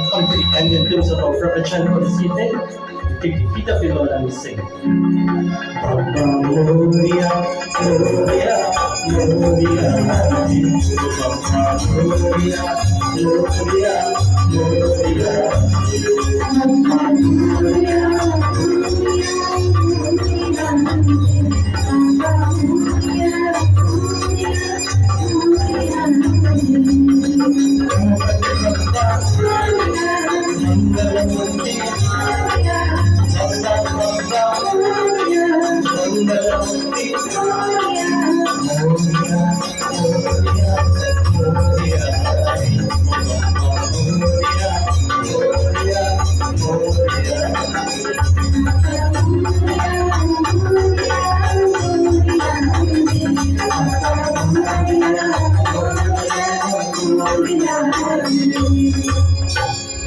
come to the end in terms of our pravachan for this evening, we take the feet of the Lord and we sing. Baba Moria, Moria, Moria,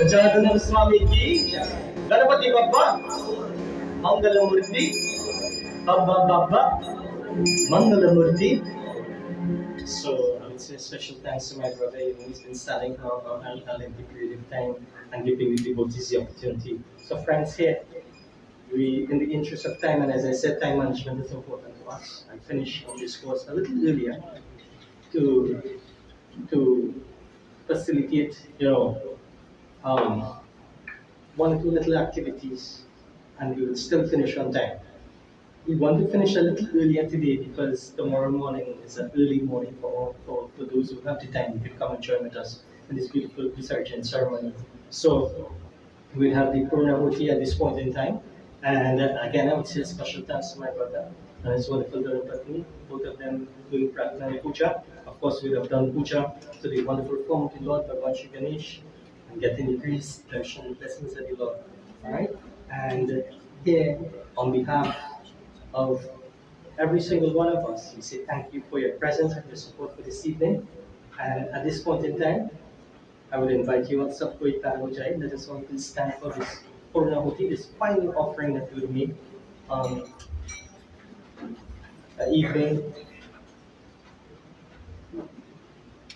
Jagannatha Swami ki Ganapati Bappa Mangalamurti Bappa Bappa Mangalamurti. So I would say special thanks to my brother. He's been standing for a lengthy period of time and giving the devotees the opportunity. So friends, here we, in the interest of time, and as I said, time management is important to us. I finished this course a little earlier to facilitate, one or two little activities, and we will still finish on time. We want to finish a little earlier today because tomorrow morning is an early morning for those who have the time to come and join with us in this beautiful Visarjan ceremony. So we have the Purnahuti at this point in time, and again I would say special thanks to my brother and his wonderful daughter Patni, both of them doing Pratna Puja. Of course, we have done Puja to the wonderful form of the Lord Bhagavan Shri Ganesh and getting the grace, darshan, the blessings of the Lord. Alright? And here, on behalf of every single one of us, we say thank you for your presence and your support for this evening. And at this point in time, I would invite you all to let us all please stand for this Purnahuti, this final offering that we will make evening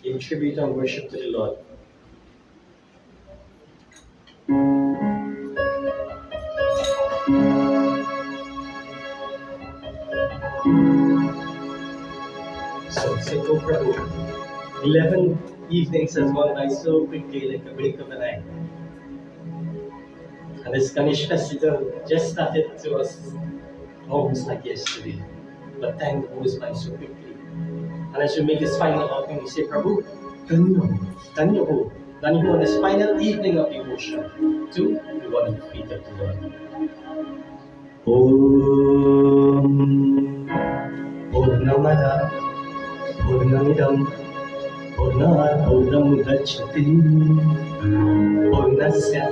in tribute and worship to the Lord. So, Sikho Prabhu, 11 evenings has gone by so quickly like a blink of an eye. And this Ganesh festival just started to us almost like yesterday. But time goes by so quickly. And as we make this final outing, we say, Prabhu, Danyo ho on this final evening of devotion to the one who feet of the Lord. Om Purnamada Purnamidam Purnat Purnam Gacchati Purnasya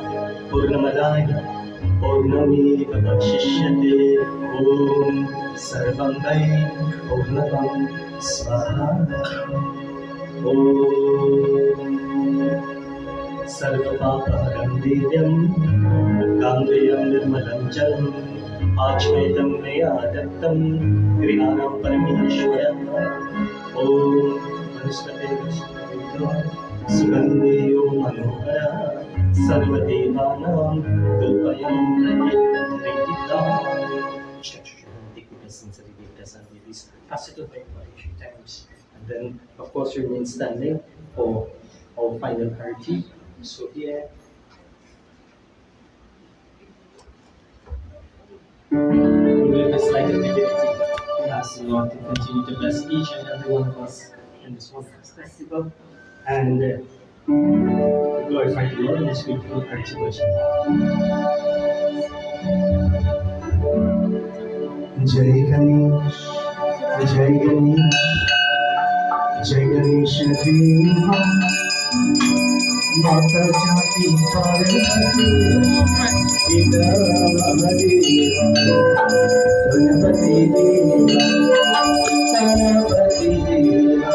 Purnamadaya Purnameva Vakshishyate Om Sarvam Vai Purnatam Swaha Om Sarvapapaham Devyam Gangayam Nirmalam Jalam Achmetam Maya Dattam Grihanam Parameshwaram Om Vanuspate Vishnu Sugandheyo Manohara Sarvadevanam Dupayam Pradiptam. Take the blessings of the Vedas and Vedas. Pass it over 3 times. And then, of course, remain standing for our final arati. So here, we will have a slight divinity. We ask the Lord to continue to bless each and every one of us in this wonderful festival. And we glorify the Lord in this beautiful arati worship. Jai Ganesh, Jai Ganesh, Jai Ganesh Deva, Mata Jati Parvati, Pita Mahadeva, Ganapati Deva, Ganapati Deva.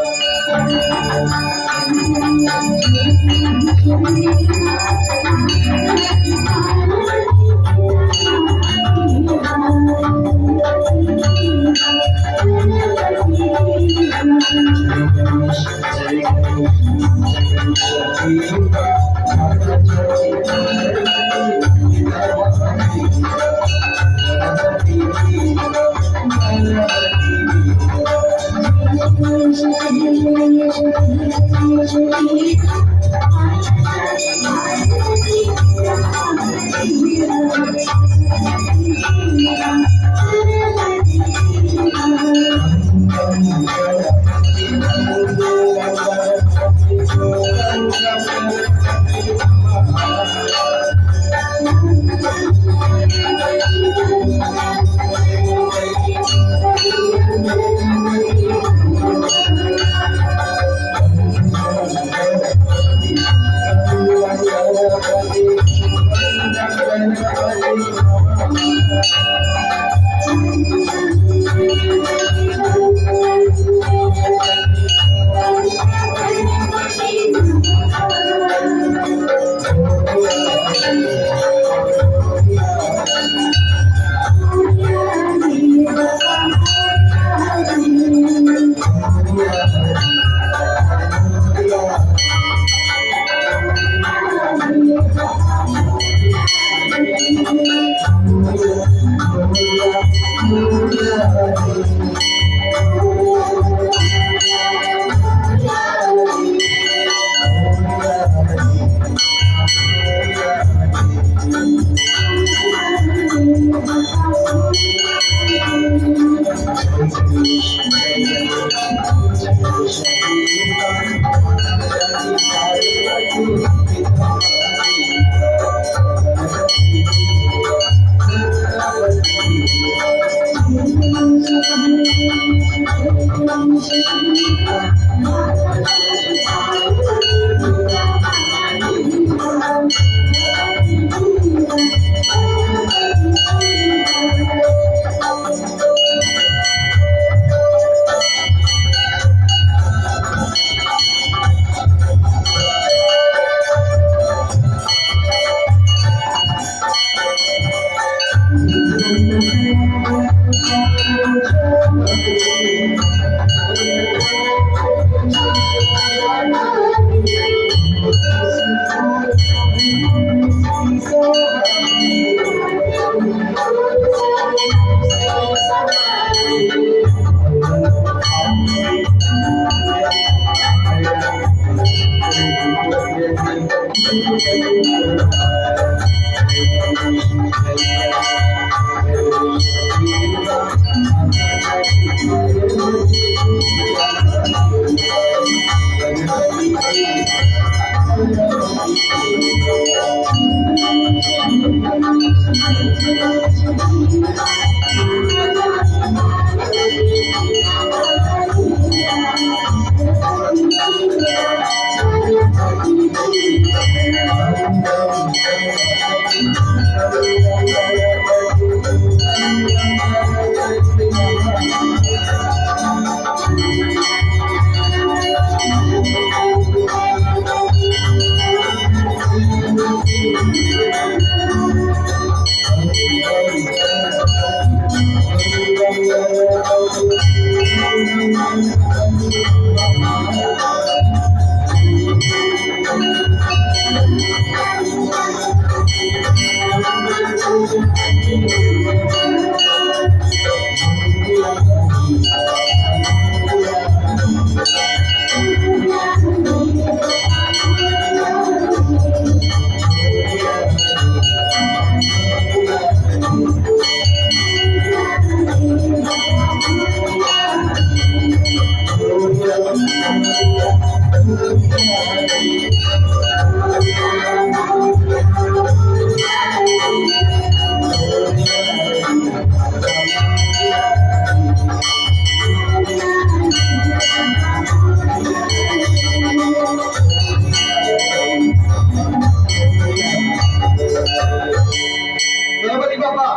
Ganpati Bappa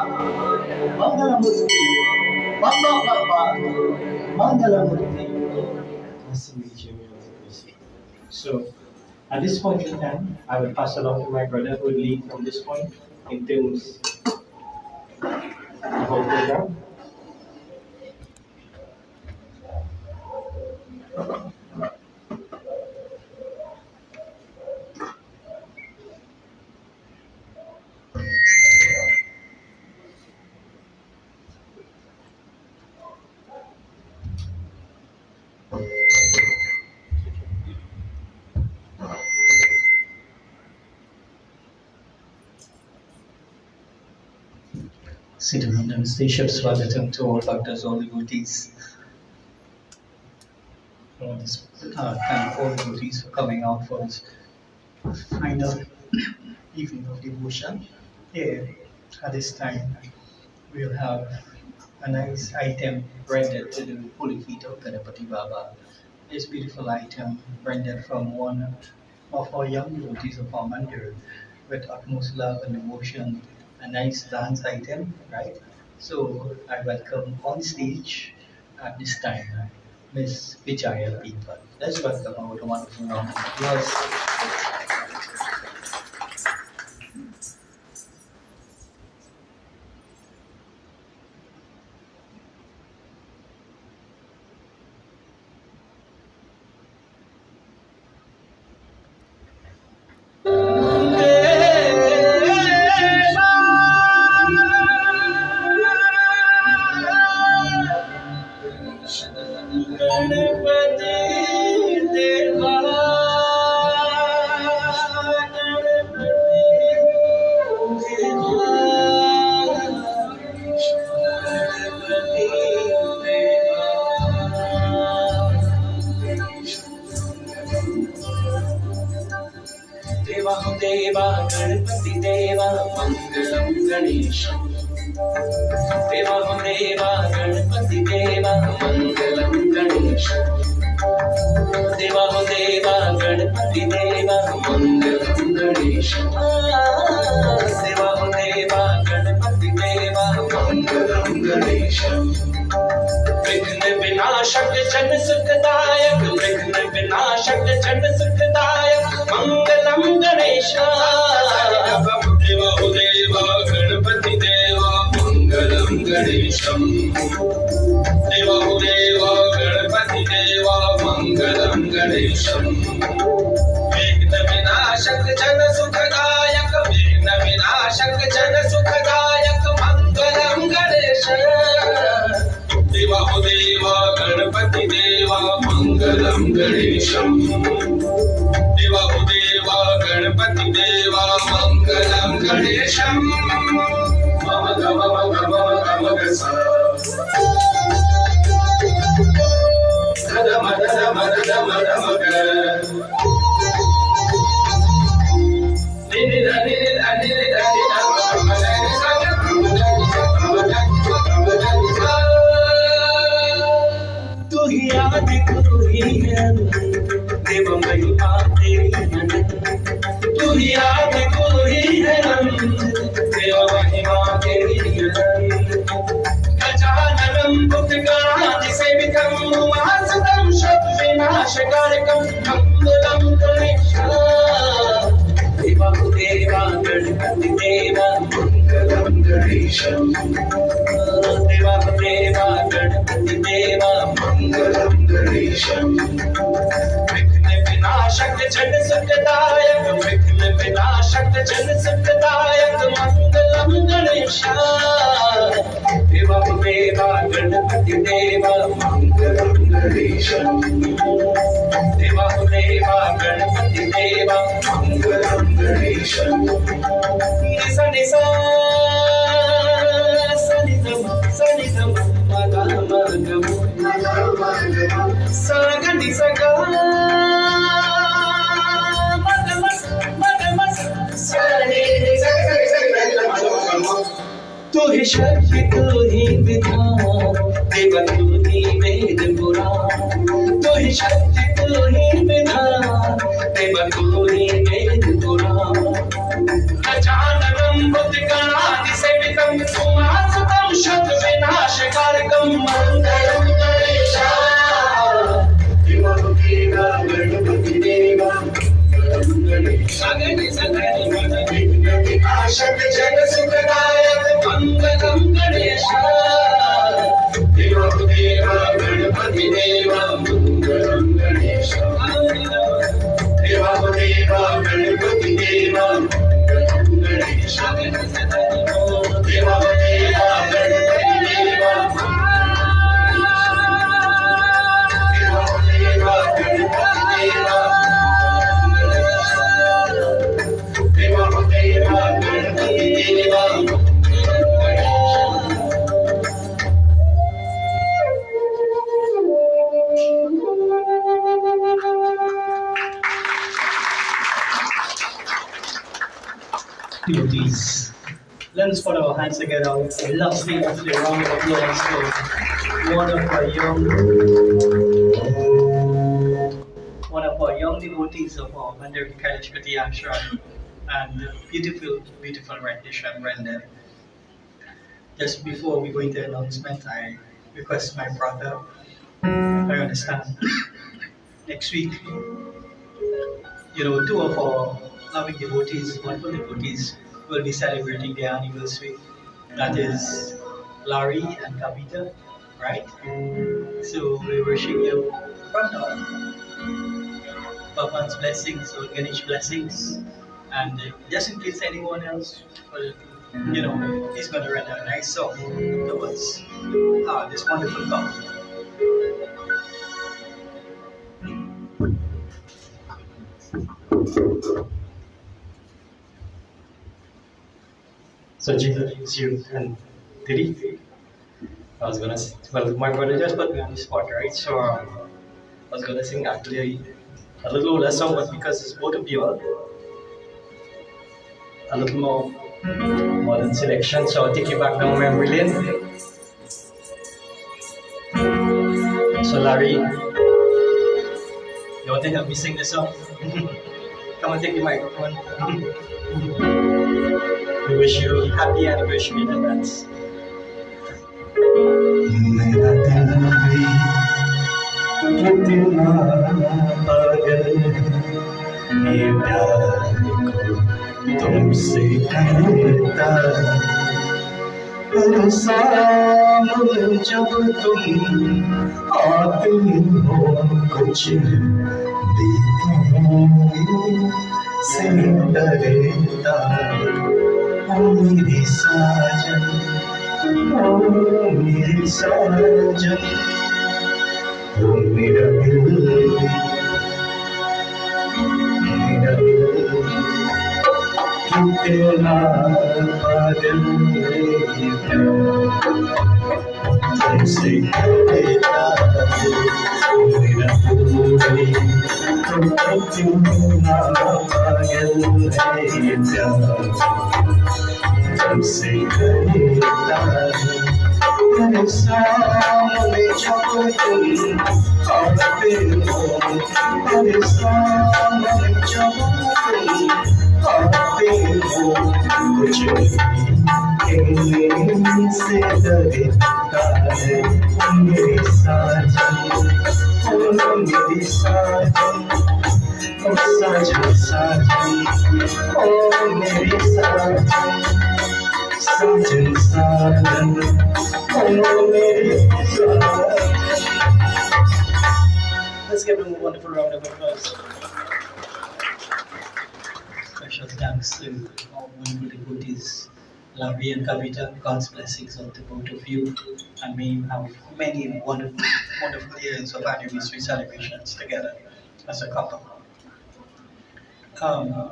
Mangalmurti Bappa Bappa Mangalmurti. Nice to meet you, Mr. So, at this point in time, I will pass along to my brother who will lead from this point in terms of our program. Siddharth Namaste, Shiv Swagatam to all doctors, all devotees. For this thank all devotees for coming out for this final evening of devotion. Here, at this time, we'll have a nice item rendered to the holy feet of Ganapati Baba. This beautiful item rendered from one of our young devotees of our mandir with utmost love and devotion. A nice dance item, right? So I welcome on stage at this time Miss Vijaya People. Let's welcome her with a wonderful round of applause. देवा हो देवा गणपति देवा मंगलम गणेशम. देवा हो देवा गणपति देवा मंगलम गणेशम. देवा हो देवा गणपति देवा मंगलम गणेशम. देवा हो देवा गणपति देवा मंगलम गणेशम. विघ्न विनाशक जन सुखदायक, विघ्न विनाशक जन सुखदायक मंगलम गणेश. देवा हो देवा गणपति देवा मंगलम गणेशम. देवा हो देवा गणपति देवा मंगलम गणेशम. विघ्न विनाशक जन सुखदायक, विघ्न विनाशक जन सुखदायक मंगलम गणेश. देवा हो देवा गणपति देवा मंगलम गणेशम. देवा हो देवा गणपति देवा मंगलम गणेशम. मम गम गम गम गस धम धम धम धम ग नि नि नि तू ही याद तू ही है देव महिमा तेरी अनंत. तू ही याद तू ही है देव महिमा तेरी अनंत. गजाननं भूतगणादि सेवितं उमासुतं शत्रुविनाशकारकं मंगलं गणेश. देव देवा गणपति देवा मंगलम गणेशम देवा देवा गणपति देवा मंगलम गणेशम विघ्न विनाशक जन सुखदायक विघ्न विनाशक जन सुखदायक मंगलम गणेशा देवा देवा गणपति देवा मंगलम गणेशम देवा देवा गणपति देवा मंगलम गणेशम निसा निसा सनिधम सनिधम मगा मगम सग निसग मगमस मगमस सनि निसग तू ही शक्ति तू ही विधान देवा तू ही वेद पुराण तू ही शक्ति तू ही विधान देवा तू ही वेद पुराण गजाननं भूतगणादि सेवितं उमासुतं शत विनाशकारकं मंगलं गणेशाय देवा देवा गणपति देवा सगनि सगनि विघ्न विनाशक जन सुखदायक मंगलम गणेशाय देवा देवा गणपति देवा मंगलम गणेशाय देवा देवा गणपति देवा मंगलम गणेशाय देवा देवा गणपति देवा देवा देवा गणपति देवा देवा देवा गणपति देवा Devotees. Let's put our hands together with a lovely, lovely round of applause for one of our young devotees of our Mandarin Kailash Pati Ashram and beautiful, beautiful rendition rendered. Just before we go into the announcement, I request my brother, I understand, next week, two of our loving devotees, wonderful devotees, will be celebrating their anniversary. That is Larry and Kavita, right? So we're wishing you Bhagwan's blessings or Ganesh blessings. And just in case anyone else will, he's going to render a nice song towards this wonderful couple. So Jesus, it's you and Didi. I was gonna, my brother just put me on the spot, right? So I was gonna sing actually a little less song, but because it's both of you all, a little more modern selection. So I'll take you back down memory lane. So Larry, you want to help me sing this song? Come on, take the microphone. We wish you happy anniversary in advance. मेरा दिल भी कितना पागल ये प्यार को तुमसे कहता हर सामने जब तुम आते हो कुछ देखने से डरता ओ मेरी साजन ओ मेरी साजन ओ मेरा दिल कितना पागल है तुमसे कहता मेरा दिल कितना पागल है तुमसे कहता मेरे सामने जब तुम आते हो मेरे सामने जब तुम आते हो कुछ कहने से डरता है मेरी साजन मेरी साजन साजन साजन ओ मेरे साजन साजन साजन ओ मेरे साजन. Let's give them a wonderful round of applause. Special thanks to our wonderful devotees, Lavi and Kavita. God's blessings on the both of you, and may you have many wonderful, wonderful years of anniversary celebrations together as a couple.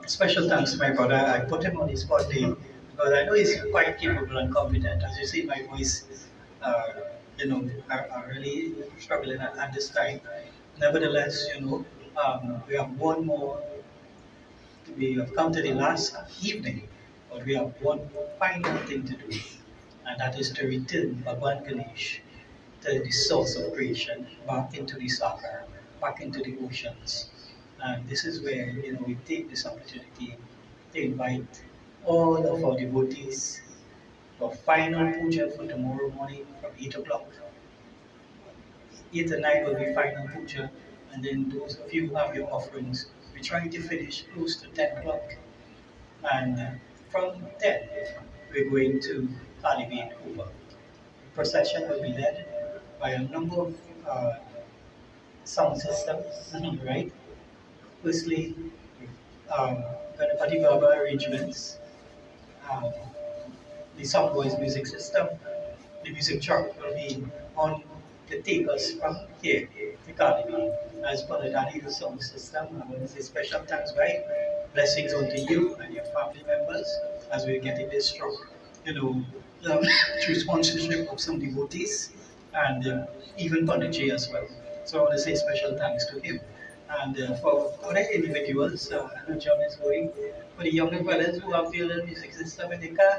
Special thanks to my brother. I put him on his birthday because I know he's quite capable and competent. As you see, my voice, uh, are really struggling at this time. Nevertheless, we have one more. We have come to the last evening, but we have one final thing to do, and that is to return Bhagwan Ganesh to the source of creation, back into the sagar, back into the oceans. And this is where we take this opportunity to invite all of our devotees for final puja for tomorrow morning from 8 o'clock. 8 and 9 will be final puja, and then those of you who have your offerings, we're trying to finish close to 10 o'clock. And from 10, we're going to Kalibin Kuba. The procession will be led by a number of sound systems, right? Firstly, Ganapati Baba arrangements, um, the Sound Boys music system, the music truck will be on to take us from here to Kalibi. As per the Daniel sound system, I want to say special thanks, right? Blessings unto you and your family members as we're getting this stroke, through sponsorship of some devotees and even Panditji as well. So I want to say special thanks to him. And for other individuals, I know John is going, for the younger brothers who have the music system in the car,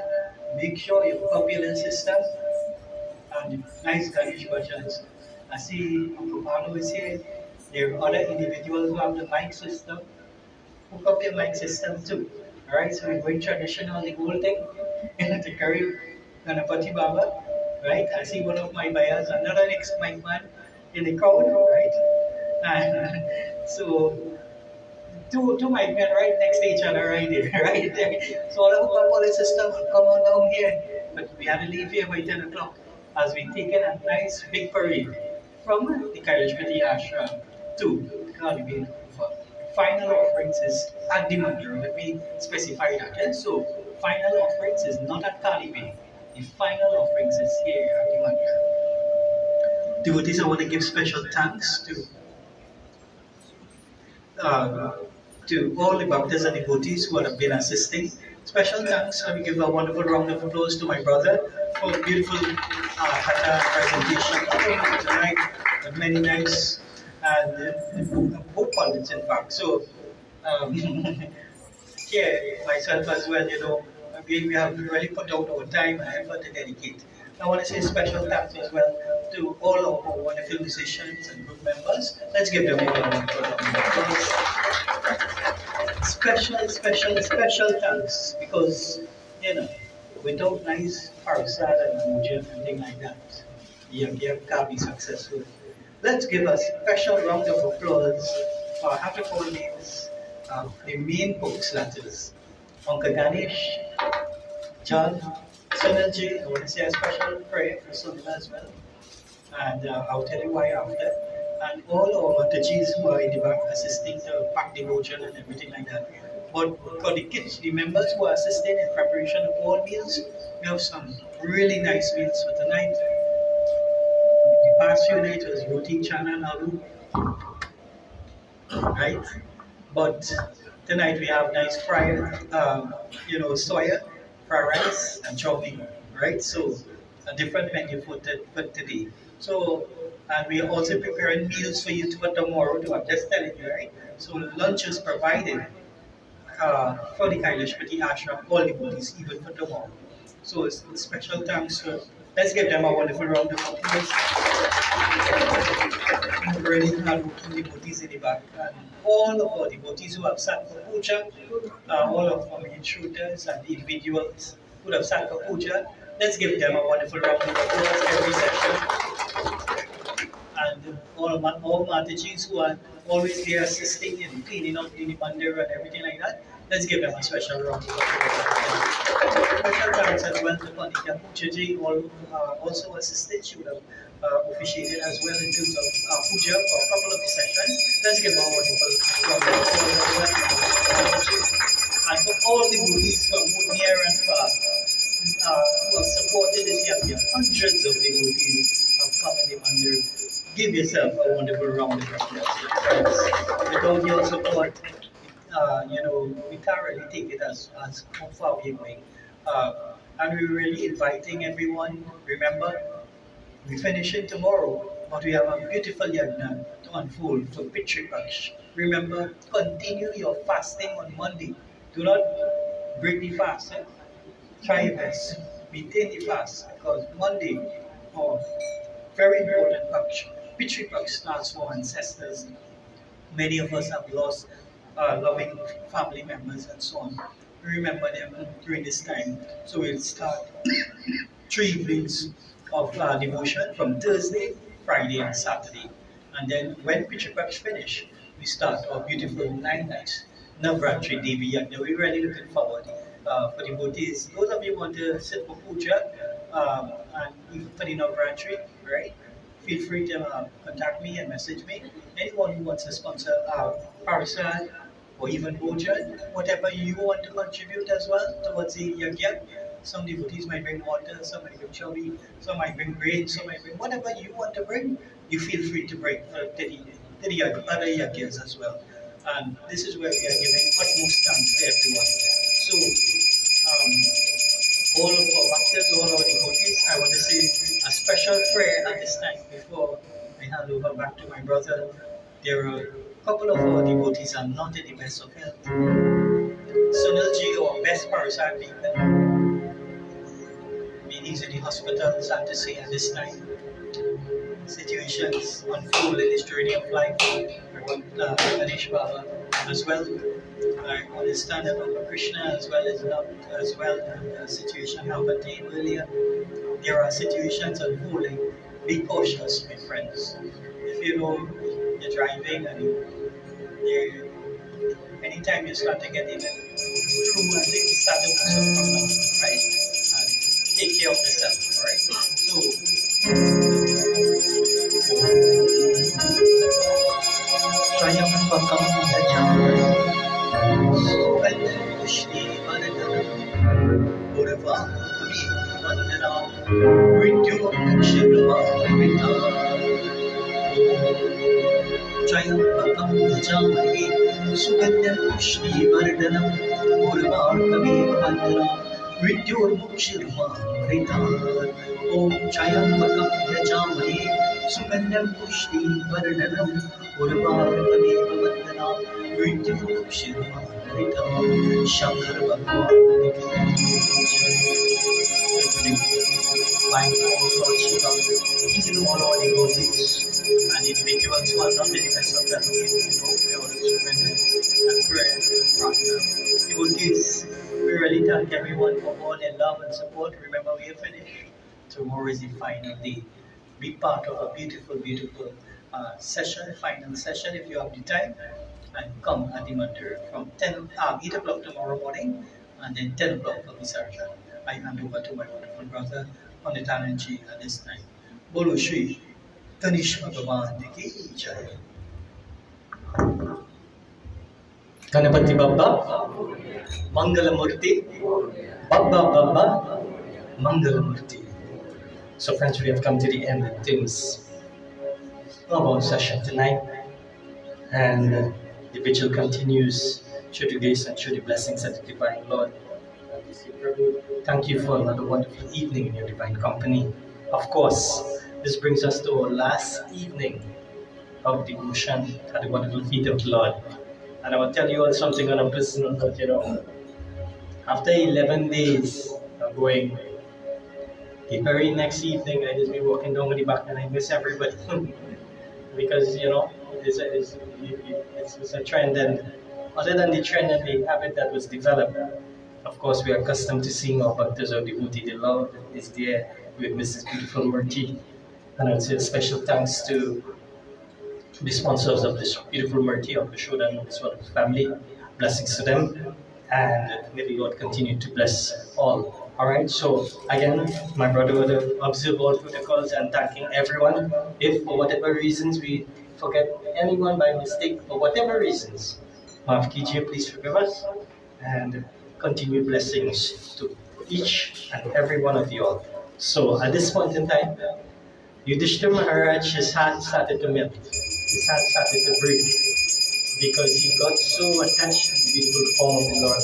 make sure you hook up your system and nice Ganesh versions. I see Uncle Pano is here. There are other individuals who have the mic system. Hook up your mic system too. Alright, so we're going traditional, the whole thing, to carry Ganapati Baba. Right, I see one of my buyers, another ex-mic man in the crowd, right? And so two mic men right next to each other right there, right there. So all of our the system will come on down here. But we had to leave here by 10 o'clock as we taken a nice big parade from the Kailashpati Ashram to Kalibin. Final offerings is at the mandir. Let me specify that. And so final offerings is not at Kalibin. The final offerings is here at the mandir. Devotees, I want to give special thanks to all the bhaktas and devotees who have been assisting. Special thanks. Let me give a wonderful round of applause to my brother for a beautiful Hatha presentation tonight. Many nice and both pundits, in fact. So, yeah, myself as well, we have really put out our time and effort to dedicate. I want to say special thanks as well to all of our wonderful musicians and group members. Let's give them a round of applause. Special thanks because, without nice parasad and puja and things like that, you can't be successful. Let's give a special round of applause for I have to call names, the main books, that is Uncle Ganesh, John, Sunilji. I want to say a special prayer for Sunil as well. And I'll tell you why after. And all our Matajis who are in the back assisting to pack devotion and everything like that. But for the kids, the members who are assisting in preparation of all meals, we have some really nice meals for tonight. The past few nights was roti, chana, and aloo. Right? But tonight we have nice fried, soya, fried rice, and chow mein. Right? So a different menu for today. So, and we are also preparing meals for you for tomorrow. I'm just telling you, right? So lunch is provided for the Kailashpati Ashram, all devotees, even for tomorrow. So it's special thanks. Let's give them a wonderful round of applause. Really hardworking devotees in the back, and all of our devotees who have sat for puja, all of our intruders and individuals who have sat for puja. Let's give them a wonderful round of applause every session. And all Mataji's who are always there assisting in cleaning up the mandir and everything like that. Let's give them a special round of applause. Special thanks as well to Panika Pujaji, also assisted. She would have officiated as well in terms of puja for a couple of the sessions. Let's give our wonderful round of applause as well. And for all the movies from both near and far who have supported this young, hundreds of devotees have come in the mandir. Give yourself a wonderful round of applause, friends. Without your support, we thoroughly take it as how far we're going. And we're really inviting everyone. Remember, we finish it tomorrow, but we have a beautiful yajna to unfold for Pitri Paksh. Remember, continue your fasting on Monday. Do not break the fast. Try your best. Maintain the fast because Monday, very important Paksh. Pitri Paksh starts for ancestors. Many of us have lost loving family members and so on. Remember them during this time. So we'll start 3 evenings of devotion from Thursday, Friday, and Saturday. And then when Pitri Paksh finish, we start our beautiful 9 nights Navratri Devi Yajna. We're really looking forward for devotees. Those of you who want to sit for puja and even for the Navratri, right? Feel free to contact me and message me. Anyone who wants to sponsor Parasad or even Bojan, whatever you want to contribute as well towards the yajna. Some devotees might bring water, some might bring chavi, some might bring grain, some might bring whatever you want to bring. You feel free to bring to the other yajnas as well. And this is where we are giving utmost thanks to everyone. So, all of our bhaktas, all our devotees, I want to say a special prayer at this time before I hand over back to my brother. There are a couple of our devotees are not in the best of health. Sunilji, our best Parasad people, he's in the hospital, sad to say at this time. Situations unfold in this journey of life. I want Ganesh Baba as well. I understand that Baba Krishna as well is not as well in the situation happened earlier. There are situations unfolding. Be cautious, my friends. If you know you're driving and anytime you start to get in flu, I think you start to also from now, right? And take care of yourself, alright? So Triumphakam Yajam Sugal Pushti Varadana Urva Kami Vandana Rityum Shirma Vita Triumphakam Yajam Sugal Pushti Varadana Urva Kami Vandana Rityum Shirma Vita Om Triumphakam Yajam Sugandham Pushti Vardhanam Urvarkameva Vandana Vrityam Shirmaritam Shankar Bhagwan Find Lord Shiva, even all our devotees and individuals who are not in the best of their we all surrender and prayer and prarthana. Devotees, we really thank everyone for all their love and support. Remember, we are finished. Tomorrow is the final day. Be part of a beautiful, beautiful session, final session if you have the time, and come at the mandir from 8 o'clock tomorrow morning and then 10 o'clock for Visarjan. I hand over to my wonderful brother Pandit Anandji at this time. Bolo Shri Ganesh Bhagavan ki Jai. Ganapati Baba, Mangalamurti, Baba, Mangalamurti. So friends, we have come to the end of this our session tonight, and the vigil continues through the grace and through the blessings of the Divine Lord. Thank you for another wonderful evening in your divine company. Of course, this brings us to our last evening of devotion at the wonderful feet of the Lord. And I will tell you all something on a personal note, after 11 days of going, the very next evening I just be walking down the back and I miss everybody because it's a trend, and other than the trend and the habit that was developed, of course we are accustomed to seeing our bhaktas or devotee. The love is there with Mrs. Beautiful Murti, and I would say a special thanks to the sponsors of this beautiful Murti of Kashodan as well as family. Blessings to them, and may the Lord continue to bless all. All right, so again, my brother would observe all protocols and thanking everyone. If for whatever reasons we forget anyone by mistake, for whatever reasons, Maaf Kijiye, please forgive us, and continue blessings to each and every one of you all. So at this point in time, Yudhishthira Maharaj, his hand started to melt. His hand started to break because he got so attached to the beautiful form of the Lord.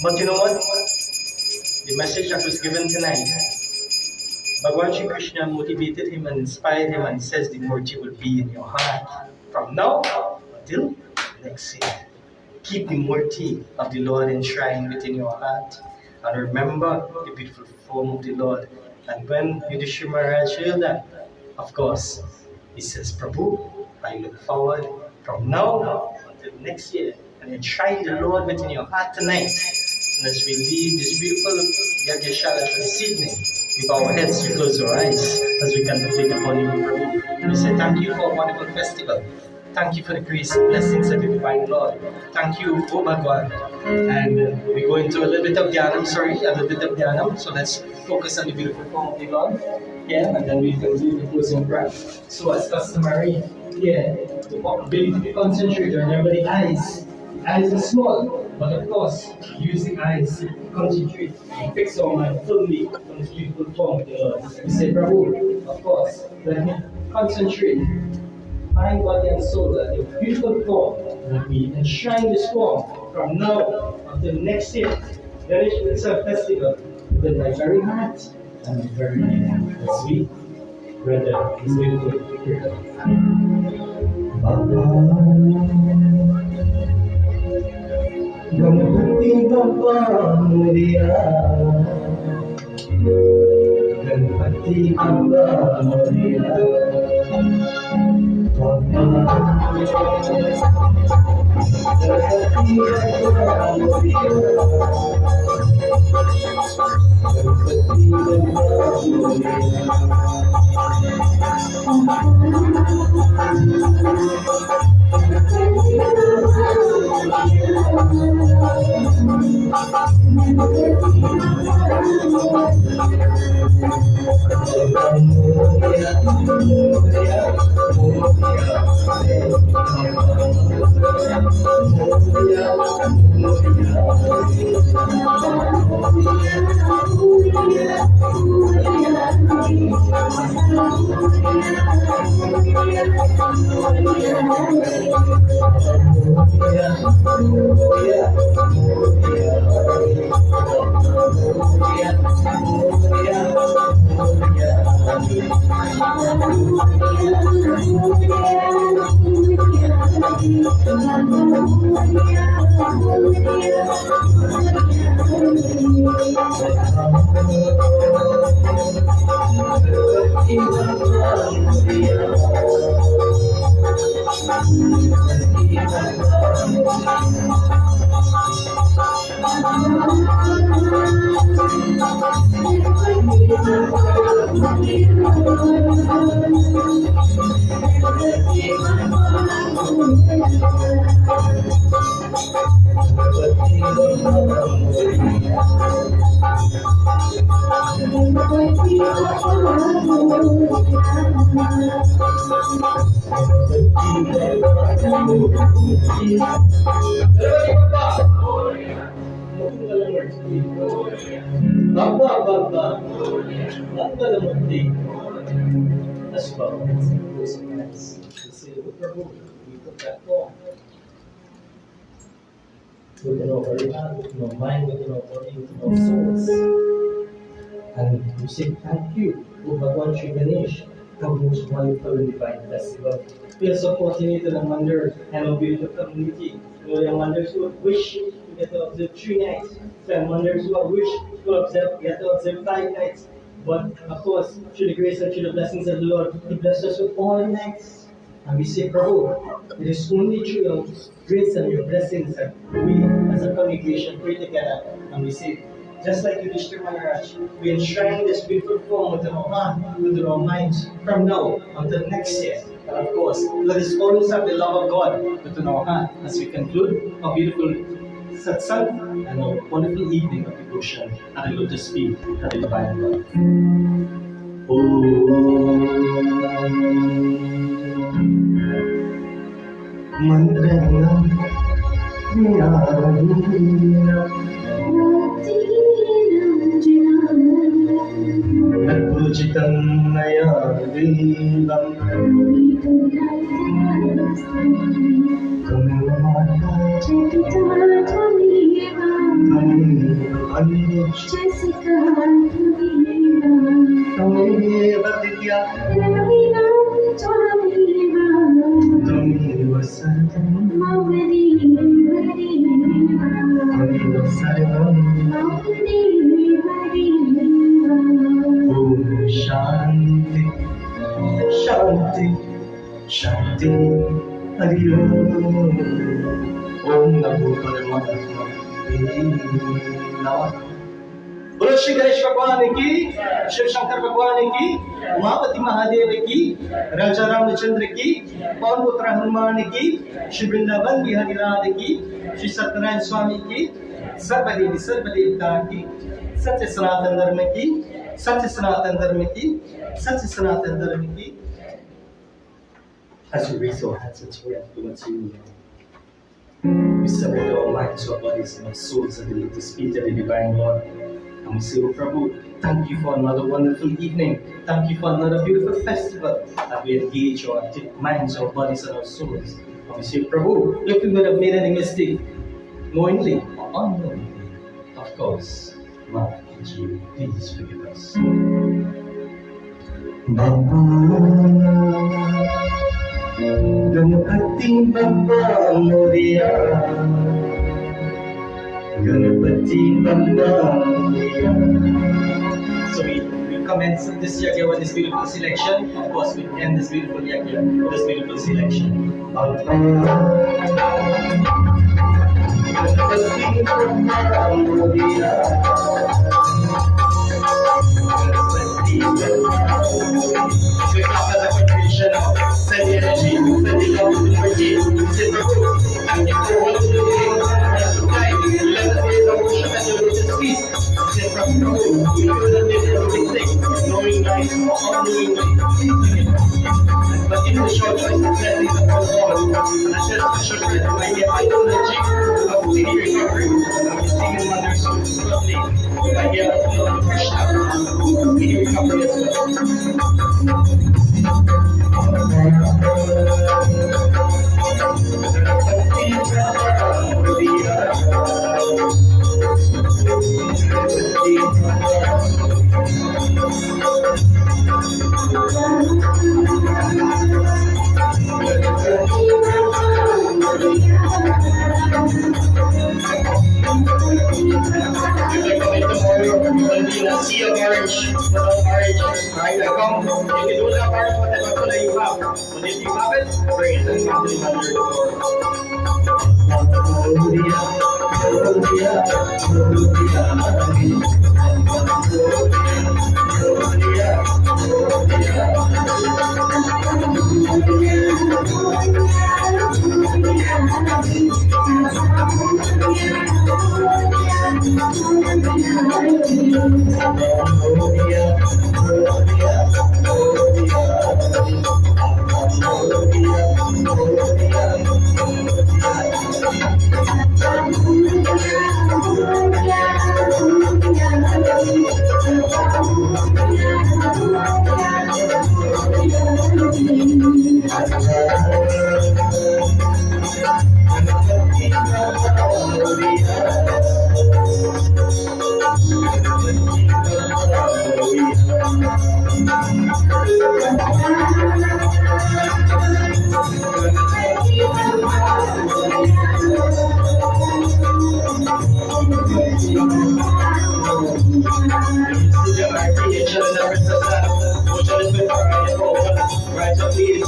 But you know what? The message that was given tonight, Bhagavan Shri Krishna motivated him and inspired him and says the Murti will be in your heart from now until next year. Keep the Murti of the Lord enshrined within your heart and remember the beautiful form of the Lord. And when Yudhishthira Maharaj heard that, of course, he says, Prabhu, I look forward from now until next year and enshrine the Lord within your heart tonight. And as we leave this beautiful Yagyashala for this evening, we bow our heads, we close our eyes as we contemplate upon you, Prabhu. We say thank you for a wonderful festival. Thank you for the grace and blessings of the Divine Lord. Thank you, O Bhagwan. And we go into a little bit of Dhyanam, so let's focus on the beautiful form of the Lord. Yeah, and then we can do the closing prayer. So as customary, yeah, the ability to concentrate. Remember the eyes. The eyes are small, but of course, use the eyes to concentrate and fix our mind fully on this beautiful form of the Lord. We say, Prabhu, of course, let me concentrate. Mind, body, and soul, that the beautiful form, that we enshrine this form from now until next year. Ganesh Utsav Festival, with my very heart and my very mind. As we render this beautiful prayer. Ganpati Bappa Moria, Ganpati Bappa Moria. Let's go. Let's say, Prabhu, we put that form. Within our very heart, within our mind, within our body, within our souls. And we say thank you, O Bhagwan Shri Ganesh, for most wonderful and divine festival. We are supporting it in a wonder and a beautiful community. We are wonders who wish to get to observe 3 nights. So I'm wonders who wish to get to observe 5 nights. But of course, through the grace and through the blessings of the Lord, He blessed us with all nights. And we say, Prabhu, it is only through your grace and your blessings that we as a congregation pray together. And we say, just like Yudhishthira Maharaj, we enshrine this beautiful form within our heart, within our minds, from now until next year. And of course, let us always have the love of God within our heart as we conclude our beautiful satsang and our wonderful evening of devotion at the lotus feet of the Divine God. Nagpujitam maya devam Tameva Vidya Tameva Satam Tameva Satam Om Shanti Shanti Shanti Hari Om Namo Paramatmane Namah. बोलो श्री गणेश भगवान की, शिव शंकर भगवान की, उमापति महादेव की, राजा रामचंद्र की, पवन पुत्र हनुमान की, श्री वृंदावन बिहारी लाल की, श्री सत्यनारायण स्वामी की, सर्वदेवी सर्वदेवता की, सत्य सनातन धर्म की, सत्य सनातन धर्म की, सत्य सनातन धर्म की. As we raise our hands and swear towards you, we submit our minds, our bodies, and our souls at the lotus feet of the Divine Lord. And we say, oh Prabhu, thank you for another wonderful evening. Thank you for another beautiful festival that we engage our minds, our bodies, and our souls. And we say, Prabhu, if we would have made any mistake, knowingly or unknowingly, of course, Lord, please forgive us. Ganapati Bappa Moria, Ganapati Bappa Moria. So we commence this yagya with this beautiful selection. Of course, we end this beautiful yagya with this beautiful selection. Ganapati Bappa Moria, Ganapati Bappa Moria. So we clap as a contribution of send the energy, send the love, the energy, say Prabhu, thank you for what you're doing, let us raise our worship at your lotus feet, say Prabhu, we know that they are doing things, knowing right or unknowingly, but in the short choice, the blessings of our Lord, and I said to the children, I get my energy of city recovery, I'm receiving Mother so lovely, I get a feel of Krishna, city recovery as well. Sea of orange, right? I come, you can do that orange, whatever color you have. But if you have it, bring it and come to the Right, so please,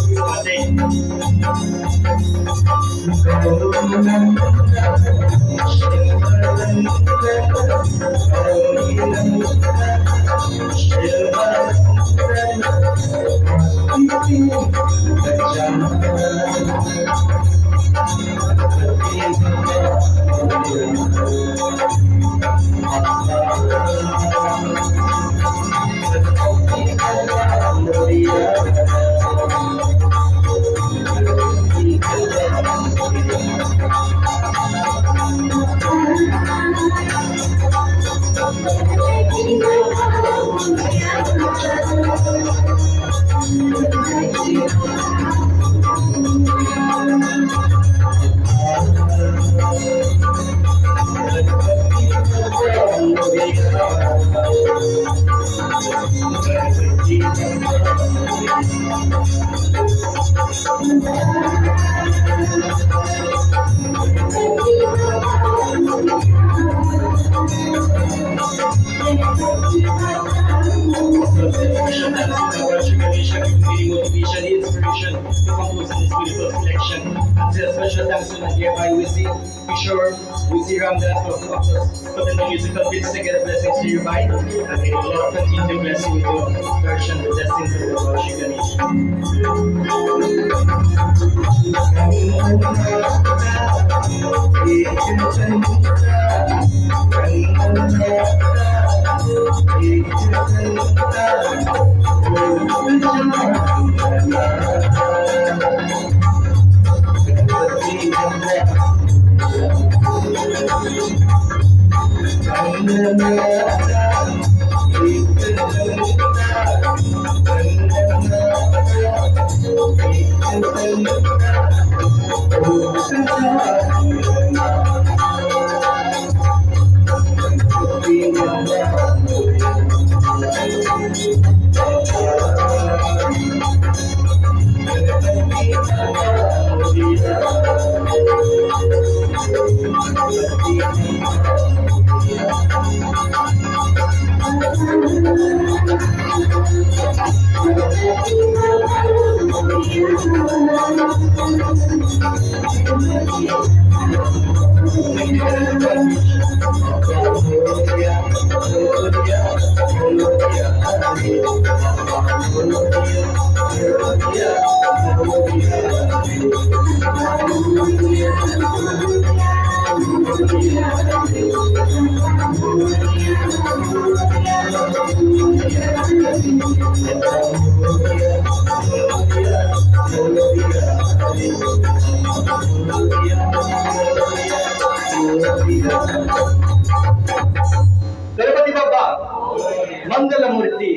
Motivation, inspiration to compose this beautiful selection. And say a special thanks to my dear by Wizzy. Be sure Wizzy Ramdan for putting the musical bits together. Blessings to you, bye. And may the Lord continue to bless you with your version, the blessings of the Lord Shri Ganesh. Ganapati Baba, Mangalamurti,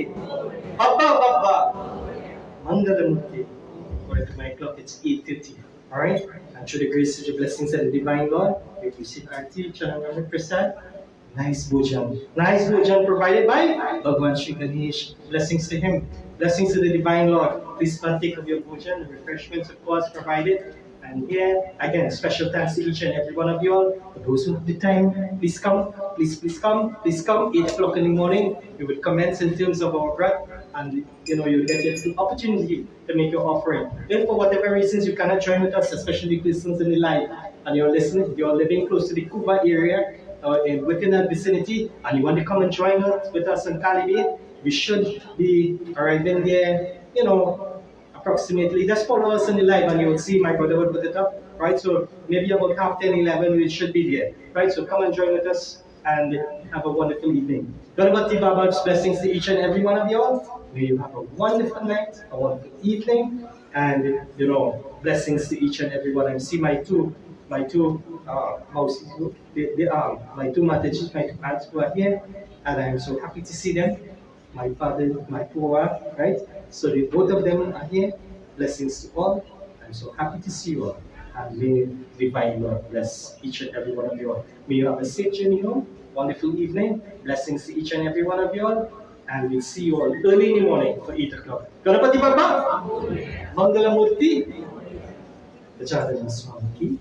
Baba, Mangalamurti. According to my clock, it's 8:50. All right? And through the grace of the blessings of the divine Lord, we receive our teacher and our Prasad. Nice bhojan provided by Bhagwan Shri Ganesh. Blessings to him. Blessings to the divine Lord. Please partake of your bhojan. The refreshments, of course, provided. And here, again, special thanks to each and every one of you all. For those who have the time, please come. Please come. 8 o'clock in the morning, we will commence in terms of our breath. And, you'll get the opportunity to make your offering. If for whatever reasons you cannot join with us, especially persons in the live, and you're living close to the Cuba area, within that vicinity, and you want to come and join us with us in Caliban, we should be arriving there, approximately. Just follow us in the live and you will see my brother will put it up, right? So maybe about 10:30, we should be there, right? So come and join with us and have a wonderful evening. Ganapati Baba's blessings to each and every one of you all. May you have a wonderful night, a wonderful evening, and blessings to each and every one. I see my two houses, my two Mataji, my two aunts who are here, and I'm so happy to see them. My father, my poor, right? So the both of them are here. Blessings to all. I'm so happy to see you all. And may divine Lord bless each and every one of you all. May you have a safe journey home, wonderful evening. Blessings to each and every one of you all. And we'll see you all early in the morning for 8 o'clock. Ganapati Baba, Mangalamurti, the Jadam Swami.